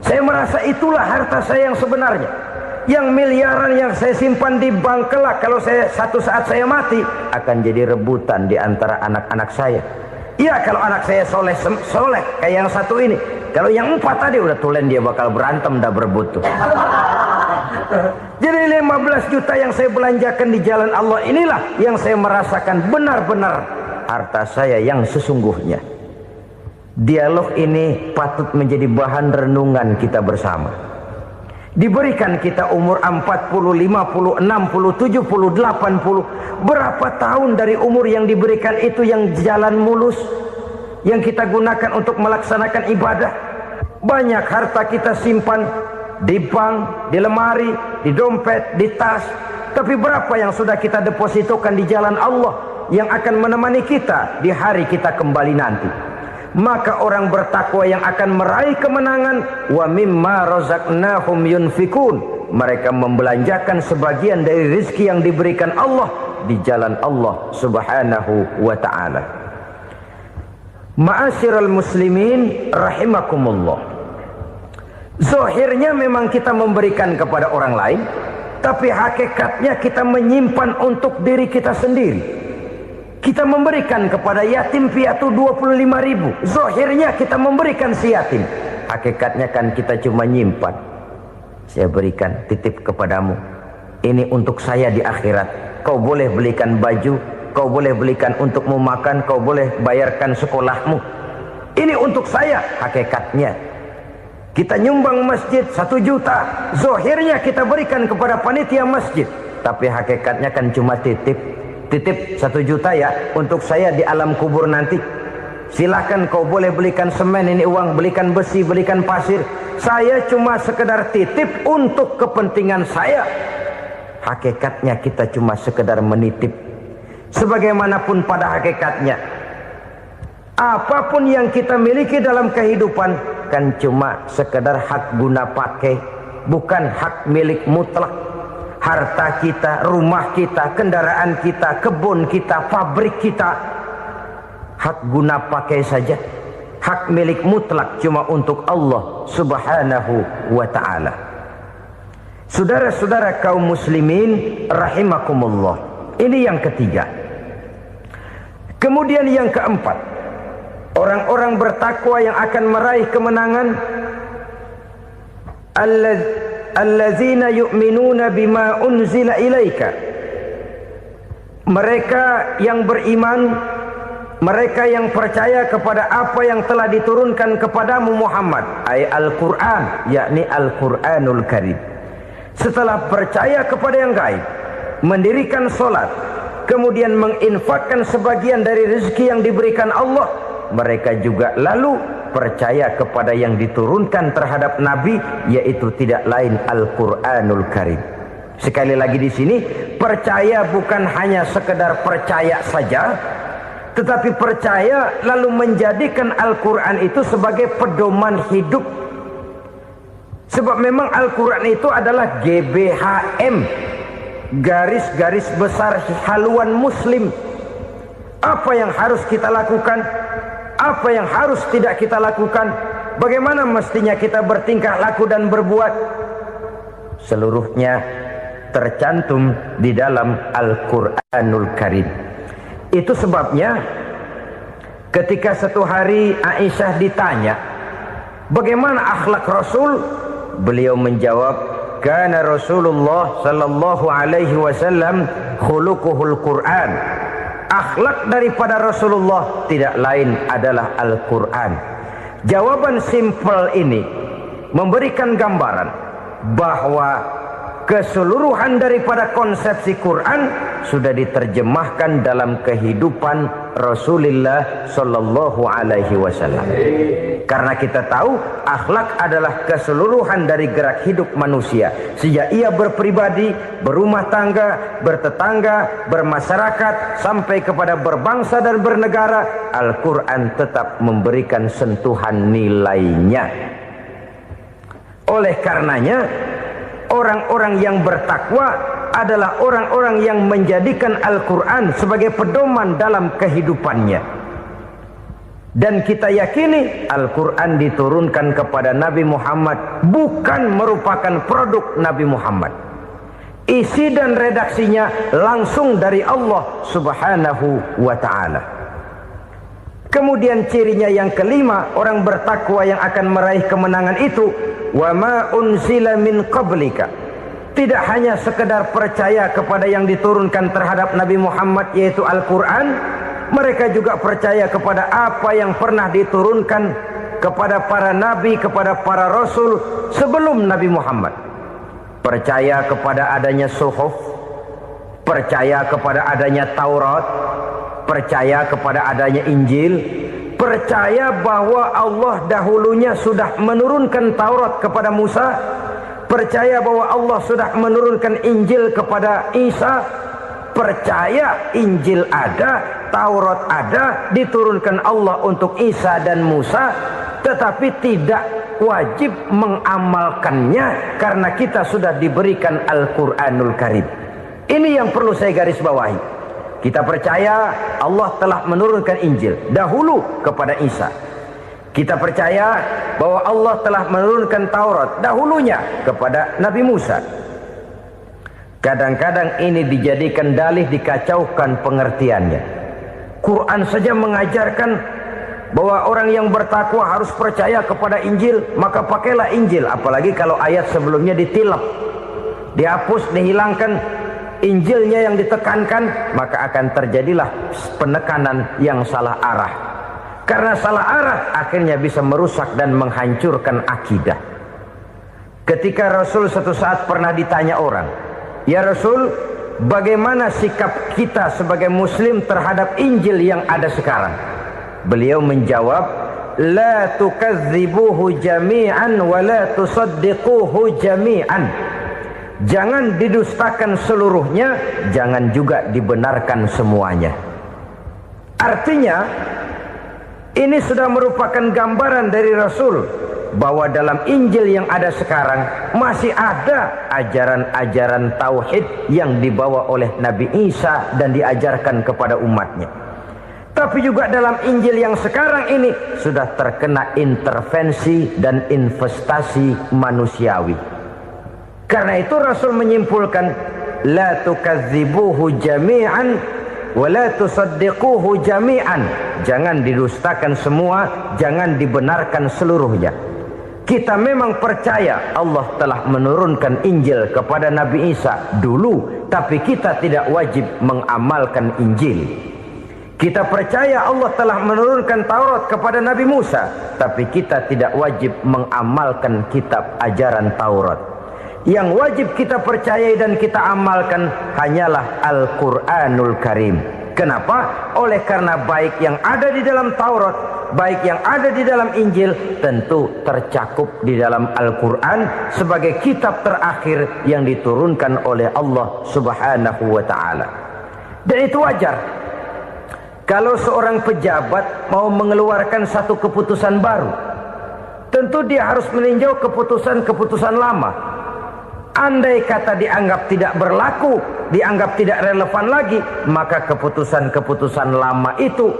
Saya merasa itulah harta saya yang sebenarnya. Yang miliaran yang saya simpan di bank kelak, kalau satu saat saya mati, akan jadi rebutan di antara anak-anak saya. Iya kalau anak saya soleh kayak yang 1 ini. Kalau yang 4 tadi udah tulen dia bakal berantem dah berebut tuh. Jadi 15 juta yang saya belanjakan di jalan Allah inilah yang saya merasakan benar-benar harta saya yang sesungguhnya. Dialog ini patut menjadi bahan renungan kita bersama. Diberikan kita umur 40, 50, 60, 70, 80. Berapa tahun dari umur yang diberikan itu yang jalan mulus, yang kita gunakan untuk melaksanakan ibadah? Banyak harta kita simpan di bank, di lemari, di dompet, di tas. Tapi berapa yang sudah kita depositokan di jalan Allah yang akan menemani kita di hari kita kembali nanti? Maka orang bertakwa yang akan meraih kemenangan, wa mimma razaqnahum yunfikun, mereka membelanjakan sebagian dari rezeki yang diberikan Allah di jalan Allah Subhanahu wa ta'ala. Ma'asyiral muslimin rahimakumullah. Zahirnya memang kita memberikan kepada orang lain, tapi hakikatnya kita menyimpan untuk diri kita sendiri. Kita memberikan kepada yatim piatu 25.000. Zahirnya kita memberikan si yatim, hakikatnya kan kita cuma nyimpan. Saya berikan, titip kepadamu, ini untuk saya di akhirat. Kau boleh belikan baju, kau boleh belikan untukmu makan, kau boleh bayarkan sekolahmu. Ini untuk saya. Hakikatnya kita nyumbang masjid 1 juta, zahirnya kita berikan kepada panitia masjid, tapi hakikatnya kan cuma titip 1 juta ya, untuk saya di alam kubur nanti. Silahkan kau boleh belikan semen, ini uang, belikan besi, belikan pasir. Saya cuma sekedar titip untuk kepentingan saya. Hakikatnya kita cuma sekedar menitip. Sebagaimanapun pada hakikatnya, apapun yang kita miliki dalam kehidupan kan cuma sekedar hak guna pakai, bukan hak milik mutlak. Harta kita, rumah kita, kendaraan kita, kebun kita, pabrik kita, hak guna pakai saja. Hak milik mutlak cuma untuk Allah Subhanahu wa ta'ala. Saudara-saudara kaum muslimin rahimakumullah. Ini yang ketiga. Kemudian yang keempat, orang-orang bertakwa yang akan meraih kemenangan, allazina yu'minuna bima unzila ilaika. Mereka yang beriman, mereka yang percaya kepada apa yang telah diturunkan kepadamu Muhammad, ay Al-Quran, yakni Al-Quranul Karim. Setelah percaya kepada yang gaib, mendirikan solat, kemudian menginfakkan sebagian dari rezeki yang diberikan Allah, mereka juga lalu percaya kepada yang diturunkan terhadap Nabi, yaitu tidak lain Al-Quranul Karim. Sekali lagi di sini, percaya bukan hanya sekedar percaya saja, tetapi percaya lalu menjadikan Al-Quran itu sebagai pedoman hidup. Sebab memang Al-Quran itu adalah GBHM, garis-garis besar haluan muslim. Apa yang harus kita lakukan, apa yang harus tidak kita lakukan, bagaimana mestinya kita bertingkah laku dan berbuat, seluruhnya tercantum di dalam Al-Quranul Karim. Itu sebabnya ketika satu hari Aisyah ditanya bagaimana akhlak Rasul, beliau menjawab, kana Rasulullah sallallahu alaihi wasallam khuluquhul Quran. Akhlak daripada Rasulullah tidak lain adalah Al-Quran. Jawaban simpel ini memberikan gambaran bahwa keseluruhan daripada konsepsi Quran sudah diterjemahkan dalam kehidupan Rasulullah sallallahu alaihi wasallam. Karena kita tahu akhlak adalah keseluruhan dari gerak hidup manusia. Sejak ia berpribadi, berumah tangga, bertetangga, bermasyarakat, sampai kepada berbangsa dan bernegara, Al-Quran tetap memberikan sentuhan nilainya. Oleh karenanya, orang-orang yang bertakwa adalah orang-orang yang menjadikan Al-Quran sebagai pedoman dalam kehidupannya. Dan kita yakini Al-Quran diturunkan kepada Nabi Muhammad bukan merupakan produk Nabi Muhammad. Isi dan redaksinya langsung dari Allah Subhanahu wa ta'ala. Kemudian cirinya yang kelima, orang bertakwa yang akan meraih kemenangan itu, wa ma unzila min qablika. Tidak hanya sekedar percaya kepada yang diturunkan terhadap Nabi Muhammad, yaitu Al-Quran, mereka juga percaya kepada apa yang pernah diturunkan kepada para nabi, kepada para rasul sebelum Nabi Muhammad. Percaya kepada adanya suhuf, percaya kepada adanya Taurat, percaya kepada adanya Injil, percaya bahwa Allah dahulunya sudah menurunkan Taurat kepada Musa, percaya bahwa Allah sudah menurunkan Injil kepada Isa, percaya Injil ada, Taurat ada, diturunkan Allah untuk Isa dan Musa, tetapi tidak wajib mengamalkannya karena kita sudah diberikan Al-Quranul Karim. Ini yang perlu saya garis bawahi. Kita percaya Allah telah menurunkan Injil dahulu kepada Isa. Kita percaya bahwa Allah telah menurunkan Taurat dahulunya kepada Nabi Musa. Kadang-kadang ini dijadikan dalih, dikacaukan pengertiannya. Quran saja mengajarkan bahwa orang yang bertakwa harus percaya kepada Injil, maka pakailah Injil. Apalagi kalau ayat sebelumnya ditilap, dihapus, dihilangkan, Injilnya yang ditekankan, maka akan terjadilah penekanan yang salah arah. Karena salah arah akhirnya bisa merusak dan menghancurkan akidah. Ketika Rasul suatu saat pernah ditanya orang, "Ya Rasul, bagaimana sikap kita sebagai muslim terhadap Injil yang ada sekarang?" Beliau menjawab, "La tukadzibuhu jami'an wa la tusaddiquhu jami'an." Jangan didustakan seluruhnya, jangan juga dibenarkan semuanya. Artinya, ini sudah merupakan gambaran dari Rasul bahwa dalam Injil yang ada sekarang masih ada ajaran-ajaran tauhid yang dibawa oleh Nabi Isa dan diajarkan kepada umatnya. Tapi juga dalam Injil yang sekarang ini sudah terkena intervensi dan investasi manusiawi. Karena itu Rasul menyimpulkan, la tukadzibuhu jami'an wa la tusaddiquhu jami'an. Jangan didustakan semua, jangan dibenarkan seluruhnya. Kita memang percaya Allah telah menurunkan Injil kepada Nabi Isa dulu, tapi kita tidak wajib mengamalkan Injil. Kita percaya Allah telah menurunkan Taurat kepada Nabi Musa, tapi kita tidak wajib mengamalkan kitab ajaran Taurat. Yang wajib kita percayai dan kita amalkan hanyalah Al-Quranul Karim. Kenapa? Oleh karena baik yang ada di dalam Taurat, baik yang ada di dalam Injil, tentu tercakup di dalam Al-Quran sebagai kitab terakhir yang diturunkan oleh Allah Subhanahu wa Ta'ala. Dan itu wajar. Kalau seorang pejabat mau mengeluarkan satu keputusan baru, tentu dia harus meninjau keputusan-keputusan lama. Andai kata dianggap tidak berlaku, dianggap tidak relevan lagi, maka keputusan-keputusan lama itu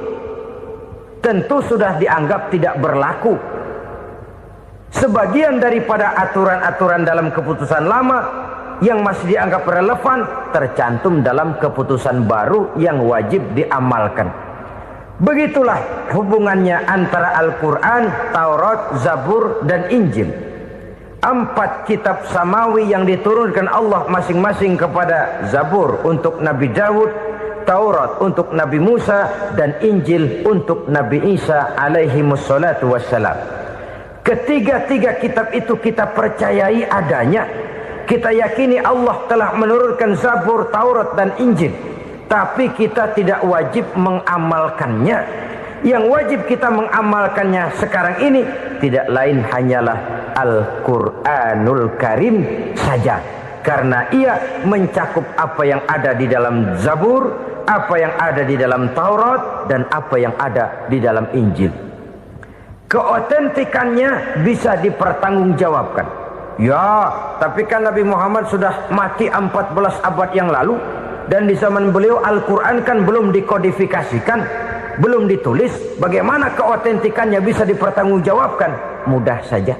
tentu sudah dianggap tidak berlaku. Sebagian daripada aturan-aturan dalam keputusan lama yang masih dianggap relevan tercantum dalam keputusan baru yang wajib diamalkan. Begitulah hubungannya antara Al-Quran, Taurat, Zabur, dan Injil. 4 kitab samawi yang diturunkan Allah masing-masing kepada Zabur untuk Nabi Daud, Taurat untuk Nabi Musa, dan Injil untuk Nabi Isa alaihi wassalatu wassalam. Ketiga-tiga kitab itu kita percayai adanya. Kita yakini Allah telah menurunkan Zabur, Taurat, dan Injil. Tapi kita tidak wajib mengamalkannya. Yang wajib kita mengamalkannya sekarang ini tidak lain hanyalah Al-Quranul Karim saja. Karena ia mencakup apa yang ada di dalam Zabur, apa yang ada di dalam Taurat, dan apa yang ada di dalam Injil. Keotentikannya bisa dipertanggungjawabkan. Ya, tapi kan Nabi Muhammad sudah mati 14 abad yang lalu, dan di zaman beliau Al-Quran kan belum dikodifikasikan, belum ditulis. Bagaimana keotentikannya bisa dipertanggungjawabkan? Mudah saja.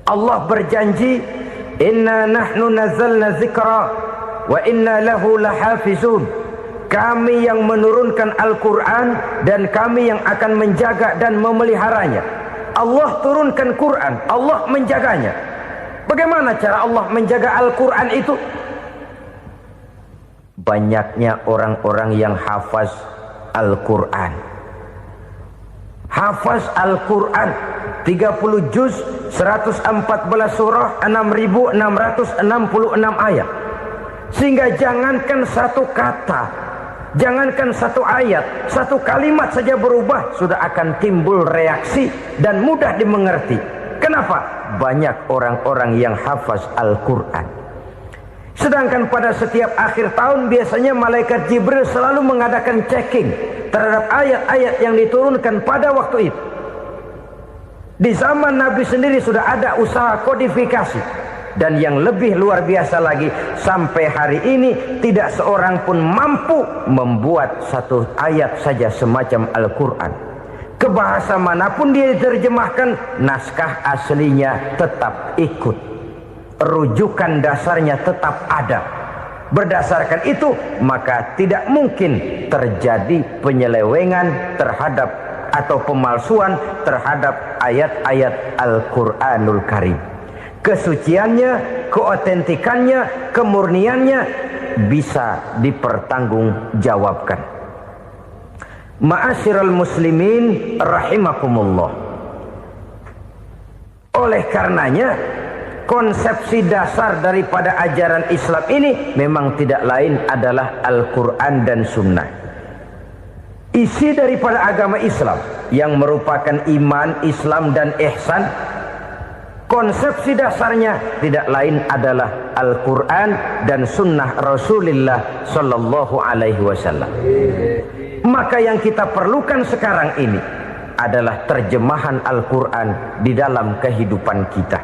Allah berjanji, inna nahnu nazzalna dzikra wa inna lahu lahafizun. Kami yang menurunkan Al-Quran dan kami yang akan menjaga dan memeliharanya. Allah turunkan Quran, Allah menjaganya. Bagaimana cara Allah menjaga Al-Quran itu? Banyaknya orang-orang yang hafaz Al-Quran. Hafaz Al-Quran 30 juz, 114 surah, 6.666 ayat. Sehingga jangankan satu kata Jangankan satu ayat, satu kalimat saja berubah, sudah akan timbul reaksi dan mudah dimengerti. Kenapa? Banyak orang-orang yang hafaz Al-Quran. Sedangkan pada setiap akhir tahun biasanya malaikat Jibril selalu mengadakan checking terhadap ayat-ayat yang diturunkan pada waktu itu. Di zaman Nabi sendiri sudah ada usaha kodifikasi. Dan yang lebih luar biasa lagi, sampai hari ini tidak seorang pun mampu membuat satu ayat saja semacam Al-Quran. Ke bahasa manapun dia diterjemahkan, naskah aslinya tetap ikut, rujukan dasarnya tetap ada. Berdasarkan itu, maka tidak mungkin terjadi penyelewengan terhadap atau pemalsuan terhadap ayat-ayat Al-Quranul Karim. Kesuciannya, keotentikannya, kemurniannya bisa dipertanggungjawabkan. Ma'asyiral muslimin rahimakumullah. Oleh karenanya, konsepsi dasar daripada ajaran Islam ini memang tidak lain adalah Al-Quran dan Sunnah. Isi daripada agama Islam yang merupakan iman, Islam dan ihsan, konsepsi dasarnya tidak lain adalah Al-Quran dan Sunnah Rasulullah Sallallahu Alaihi Wasallam. Maka yang kita perlukan sekarang ini adalah terjemahan Al-Quran di dalam kehidupan kita.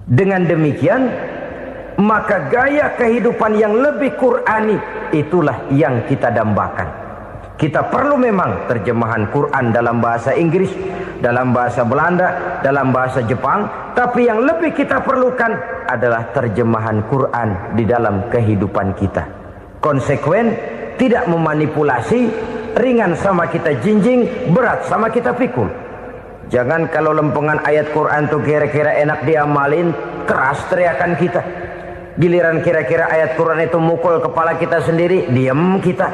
Dengan demikian, maka gaya kehidupan yang lebih Qurani itulah yang kita dambakan. Kita perlu memang terjemahan Quran dalam bahasa Inggris, dalam bahasa Belanda, dalam bahasa Jepang, tapi yang lebih kita perlukan adalah terjemahan Quran di dalam kehidupan kita. Konsekuen, tidak memanipulasi, ringan sama kita jinjing, berat sama kita pikul. Jangan kalau lempengan ayat Quran tuh kira-kira enak diamalin, keras teriakan kita. Giliran kira-kira ayat Quran itu mukul kepala kita sendiri, diam kita.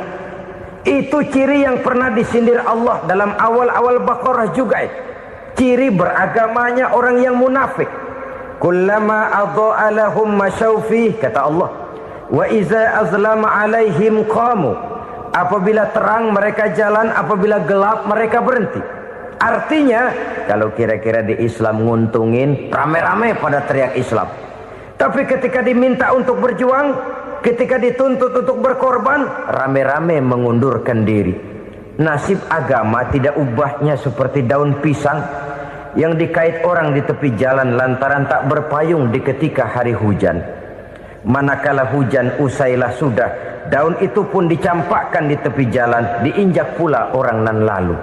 Itu ciri yang pernah disindir Allah dalam awal-awal Baqarah juga. Ciri beragamanya orang yang munafik. Kullama adha'a lahum masyawfih, kata Allah. Wa iza azlama alaihim qamu. Apabila terang mereka jalan, apabila gelap mereka berhenti. Artinya, kalau kira-kira di Islam nguntungin, rame-rame pada teriak Islam. Tapi ketika diminta untuk berjuang, ketika dituntut untuk berkorban, rame-rame mengundurkan diri. Nasib agama tidak ubahnya seperti daun pisang yang dikait orang di tepi jalan lantaran tak berpayung di ketika hari hujan. Manakala hujan usailah sudah, daun itu pun dicampakkan di tepi jalan, diinjak pula orang nan lalu.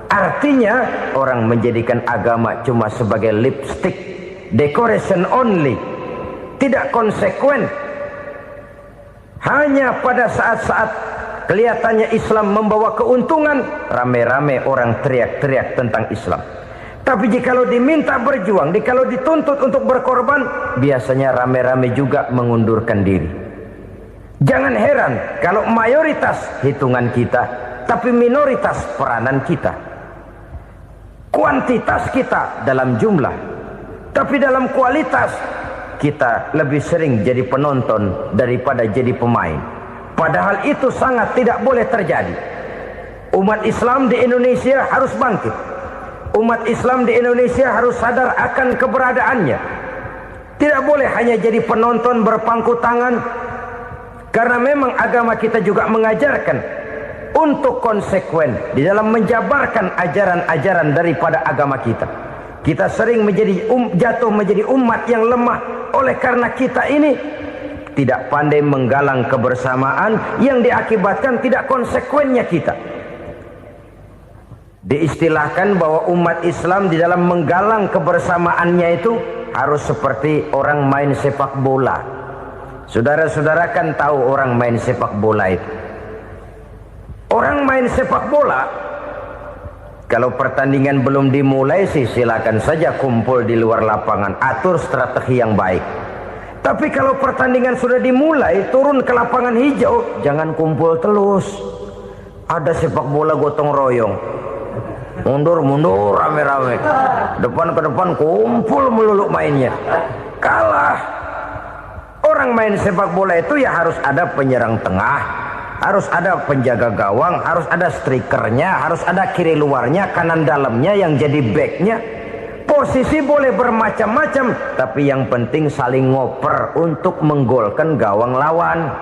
Artinya, orang menjadikan agama cuma sebagai lipstick, decoration only, tidak konsekuen. Hanya pada saat-saat kelihatannya Islam membawa keuntungan, rame-rame orang teriak-teriak tentang Islam. Tapi jikalau diminta berjuang, jikalau dituntut untuk berkorban, biasanya rame-rame juga mengundurkan diri. Jangan heran kalau mayoritas hitungan kita, tapi minoritas peranan kita. Kuantitas kita dalam jumlah, tapi dalam kualitas kita lebih sering jadi penonton daripada jadi pemain. Padahal itu sangat tidak boleh terjadi. Umat Islam di Indonesia harus bangkit. Umat Islam di Indonesia harus sadar akan keberadaannya. Tidak boleh hanya jadi penonton berpangku tangan. Karena memang agama kita juga mengajarkan untuk konsekuen di dalam menjabarkan ajaran-ajaran daripada agama kita. Kita sering jatuh menjadi umat yang lemah oleh karena kita ini tidak pandai menggalang kebersamaan yang diakibatkan tidak konsekuennya kita. Diistilahkan bahwa umat Islam di dalam menggalang kebersamaannya itu harus seperti orang main sepak bola. Saudara-saudara kan tahu orang main sepak bola itu. Orang main sepak bola, kalau pertandingan belum dimulai sih silakan saja kumpul di luar lapangan, atur strategi yang baik. Tapi kalau pertandingan sudah dimulai, turun ke lapangan hijau, jangan kumpul terus. Ada sepak bola gotong royong, mundur-mundur rame-rame, depan ke depan kumpul melulu mainnya. Kalah. Orang main sepak bola itu ya harus ada penyerang tengah, harus ada penjaga gawang, harus ada strikernya, harus ada kiri luarnya, kanan dalamnya yang jadi backnya. Posisi boleh bermacam-macam, tapi yang penting saling ngoper untuk menggolkan gawang lawan.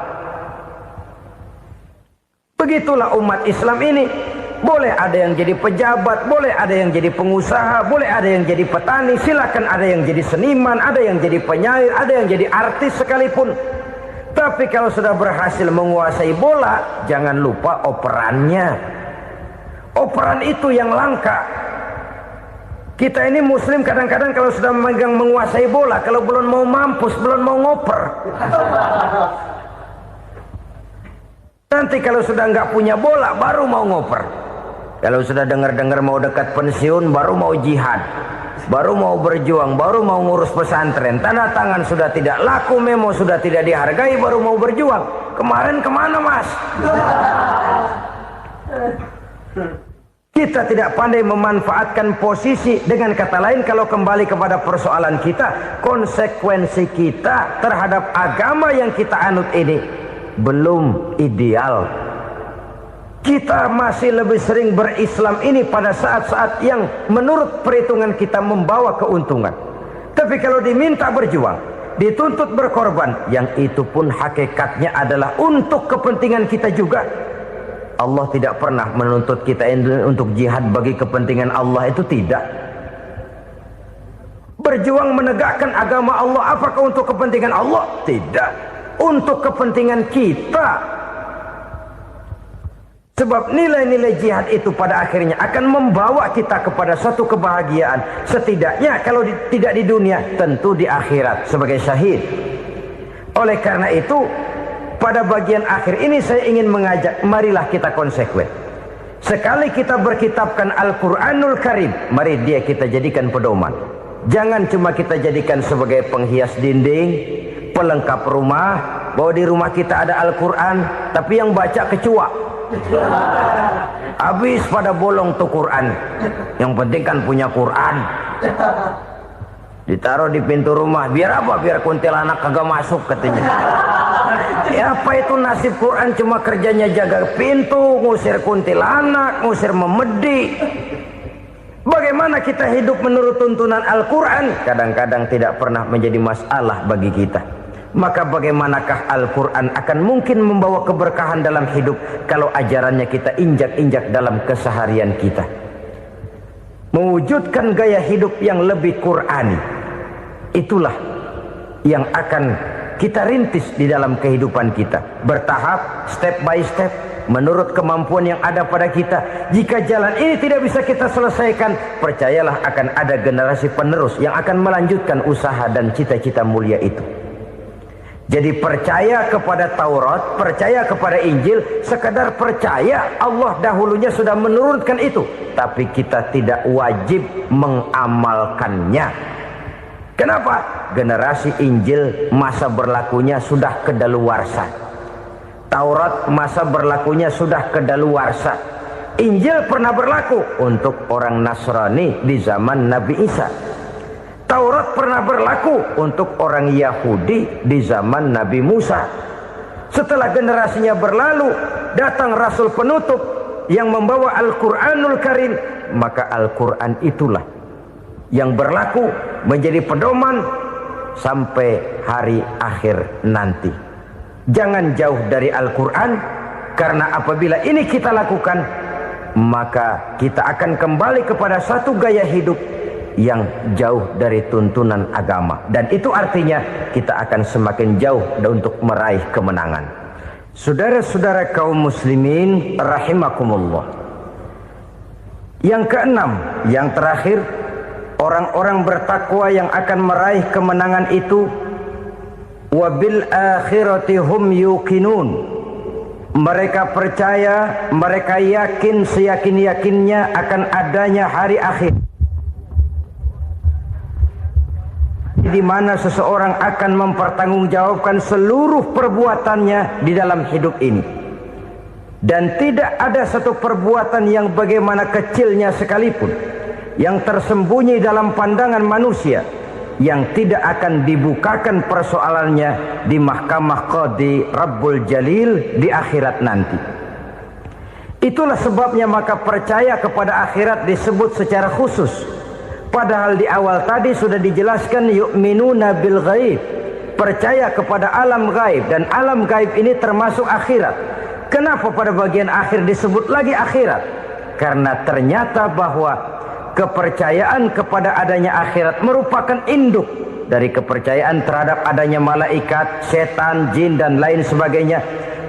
Begitulah umat Islam ini. Boleh ada yang jadi pejabat, boleh ada yang jadi pengusaha, boleh ada yang jadi petani, silakan ada yang jadi seniman, ada yang jadi penyair, ada yang jadi artis sekalipun. Tapi kalau sudah berhasil menguasai bola, jangan lupa operannya. Operan itu yang langka. Kita ini muslim kadang-kadang kalau sudah memegang menguasai bola, kalau belum mau mampus, belum mau ngoper. Nanti kalau sudah nggak punya bola, baru mau ngoper. Kalau sudah dengar-dengar mau dekat pensiun, baru mau jihad, baru mau berjuang, baru mau ngurus pesantren. Tanda tangan sudah tidak laku, memo sudah tidak dihargai, baru mau berjuang. Kemarin kemana mas? Kita tidak pandai memanfaatkan posisi. Dengan kata lain, kalau kembali kepada persoalan kita, konsekuensi kita terhadap agama yang kita anut ini belum ideal. Kita masih lebih sering berislam ini pada saat-saat yang menurut perhitungan kita membawa keuntungan. Tapi kalau diminta berjuang, dituntut berkorban, yang itu pun hakikatnya adalah untuk kepentingan kita juga. Allah tidak pernah menuntut kita untuk jihad bagi kepentingan Allah, itu tidak. Berjuang menegakkan agama Allah, apakah untuk kepentingan Allah? Tidak. Untuk kepentingan kita. Sebab nilai-nilai jihad itu pada akhirnya akan membawa kita kepada satu kebahagiaan. Setidaknya kalau tidak di dunia, tentu di akhirat sebagai syahid. Oleh karena itu, pada bagian akhir ini saya ingin mengajak, marilah kita konsekuen. Sekali kita berkitabkan Al-Quranul Karim, mari dia kita jadikan pedoman. Jangan cuma kita jadikan sebagai penghias dinding, pelengkap rumah, bahwa di rumah kita ada Al-Quran, tapi yang baca kecoa. Habis pada bolong tuh Quran. Yang penting kan punya Quran. Ditaruh di pintu rumah. Biar apa? Biar kuntilanak kagak masuk katanya. Ya apa itu nasib Quran, cuma kerjanya jaga pintu, ngusir kuntilanak, ngusir memedi. Bagaimana kita hidup menurut tuntunan Al-Quran? Kadang-kadang tidak pernah menjadi masalah bagi kita. Maka bagaimanakah Al-Quran akan mungkin membawa keberkahan dalam hidup kalau ajarannya kita injak-injak dalam keseharian kita? Mewujudkan gaya hidup yang lebih Qurani, itulah yang akan kita rintis di dalam kehidupan kita. Bertahap, step by step, menurut kemampuan yang ada pada kita. Jika jalan ini tidak bisa kita selesaikan, percayalah akan ada generasi penerus yang akan melanjutkan usaha dan cita-cita mulia itu. Jadi percaya kepada Taurat, percaya kepada Injil, sekadar percaya Allah dahulunya sudah menurunkan itu, tapi kita tidak wajib mengamalkannya. Kenapa? Generasi Injil masa berlakunya sudah kedaluarsa. Taurat masa berlakunya sudah kedaluarsa. Injil pernah berlaku untuk orang Nasrani di zaman Nabi Isa. Taurat pernah berlaku untuk orang Yahudi di zaman Nabi Musa. Setelah generasinya berlalu, datang Rasul penutup yang membawa Al-Quranul Karim. Maka Al-Quran itulah yang berlaku menjadi pedoman sampai hari akhir nanti. Jangan jauh dari Al-Quran, karena apabila ini kita lakukan, maka kita akan kembali kepada satu gaya hidup yang jauh dari tuntunan agama, dan itu artinya kita akan semakin jauh untuk meraih kemenangan. Saudara-saudara kaum muslimin rahimakumullah. Yang keenam, yang terakhir, orang-orang bertakwa yang akan meraih kemenangan itu wabil akhirati hum yuqinun. Mereka percaya, mereka yakin seyakin-yakinnya akan adanya hari akhir, di mana seseorang akan mempertanggungjawabkan seluruh perbuatannya di dalam hidup ini. Dan tidak ada satu perbuatan yang bagaimana kecilnya sekalipun yang tersembunyi dalam pandangan manusia yang tidak akan dibukakan persoalannya di mahkamah Qadi Rabbul Jalil di akhirat nanti. Itulah sebabnya maka percaya kepada akhirat disebut secara khusus. Padahal di awal tadi sudah dijelaskan yu'minuna bil ghaib, percaya kepada alam gaib, dan alam gaib ini termasuk akhirat. Kenapa pada bagian akhir disebut lagi akhirat? Karena ternyata bahwa kepercayaan kepada adanya akhirat merupakan induk dari kepercayaan terhadap adanya malaikat, setan, jin dan lain sebagainya,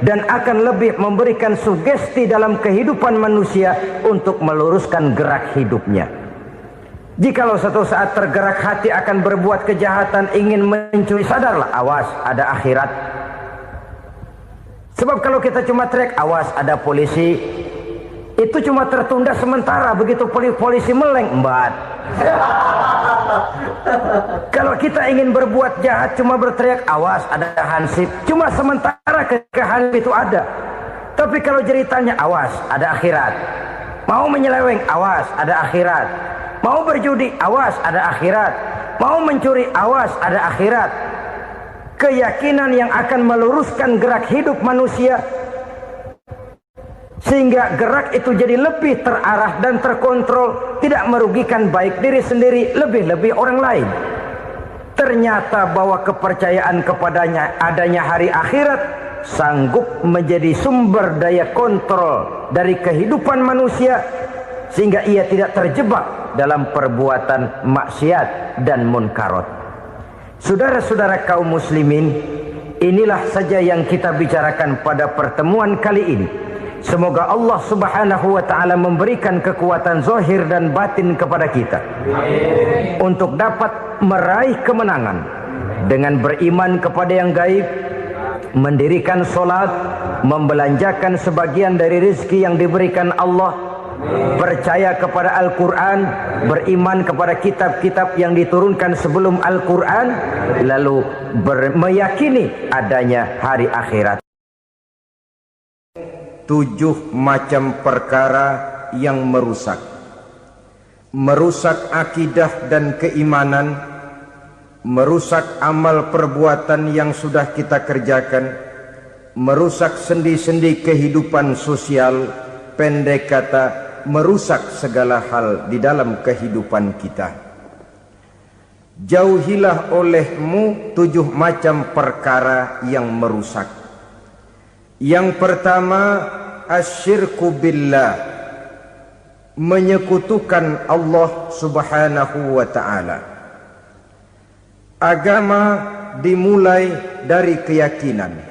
dan akan lebih memberikan sugesti dalam kehidupan manusia untuk meluruskan gerak hidupnya. Jikalau satu saat tergerak hati akan berbuat kejahatan, ingin mencuri, sadarlah, awas ada akhirat. Sebab kalau kita cuma teriak awas ada polisi, itu cuma tertunda sementara, begitu polisi meleng embat. Kalau kita ingin berbuat jahat cuma berteriak awas ada hansip, cuma sementara hansip itu ada. Tapi kalau ceritanya awas ada akhirat, mau menyeleweng awas ada akhirat, mau berjudi awas ada akhirat, mau mencuri awas ada akhirat. Keyakinan yang akan meluruskan gerak hidup manusia sehingga gerak itu jadi lebih terarah dan terkontrol, tidak merugikan baik diri sendiri, lebih-lebih orang lain. Ternyata bahwa kepercayaan kepadanya adanya hari akhirat sanggup menjadi sumber daya kontrol dari kehidupan manusia, sehingga ia tidak terjebak dalam perbuatan maksiat dan munkarat. Saudara-saudara kaum muslimin, inilah saja yang kita bicarakan pada pertemuan kali ini. Semoga Allah subhanahu wa ta'ala memberikan kekuatan zahir dan batin kepada kita. Amin. Untuk dapat meraih kemenangan dengan beriman kepada yang gaib, mendirikan solat, membelanjakan sebagian dari rezeki yang diberikan Allah, percaya kepada Al-Quran, beriman kepada kitab-kitab yang diturunkan sebelum Al-Quran, lalu meyakini adanya hari akhirat. 7 macam perkara yang merusak akidah dan keimanan, merusak amal perbuatan yang sudah kita kerjakan, merusak sendi-sendi kehidupan sosial, pendek kata merusak segala hal di dalam kehidupan kita. Jauhilah olehmu 7 macam perkara yang merusak. Yang pertama, asyirku billah, menyekutukan Allah subhanahu wa ta'ala. Agama dimulai dari keyakinan,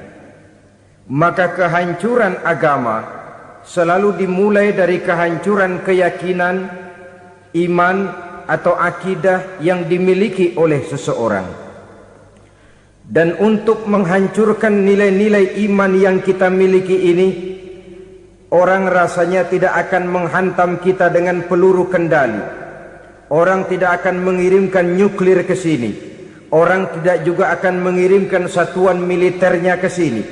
maka kehancuran agama selalu dimulai dari kehancuran keyakinan, iman atau akidah yang dimiliki oleh seseorang. Dan untuk menghancurkan nilai-nilai iman yang kita miliki ini, orang rasanya tidak akan menghantam kita dengan peluru kendali. Orang tidak akan mengirimkan nuklir ke sini. Orang tidak juga akan mengirimkan satuan militernya ke sini.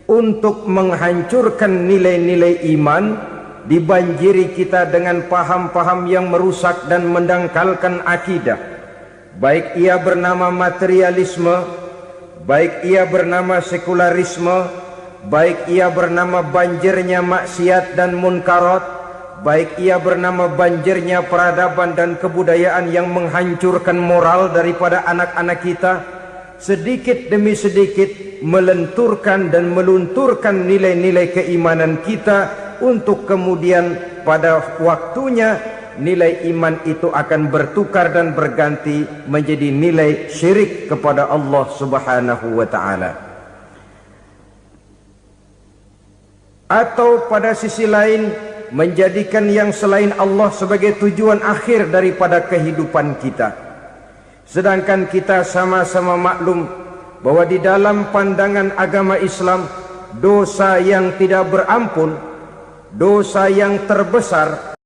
Untuk menghancurkan nilai-nilai iman, dibanjiri kita dengan paham-paham yang merusak dan mendangkalkan akidah. Baik ia bernama materialisme, baik ia bernama sekularisme, baik ia bernama banjirnya maksiat dan munkarat, baik ia bernama banjirnya peradaban dan kebudayaan yang menghancurkan moral daripada anak-anak kita, sedikit demi sedikit melenturkan dan melunturkan nilai-nilai keimanan kita, untuk kemudian pada waktunya nilai iman itu akan bertukar dan berganti menjadi nilai syirik kepada Allah subhanahu wa ta'ala. Atau pada sisi lain, menjadikan yang selain Allah sebagai tujuan akhir daripada kehidupan kita. Sedangkan kita sama-sama maklum bahwa di dalam pandangan agama Islam, dosa yang tidak berampun, dosa yang terbesar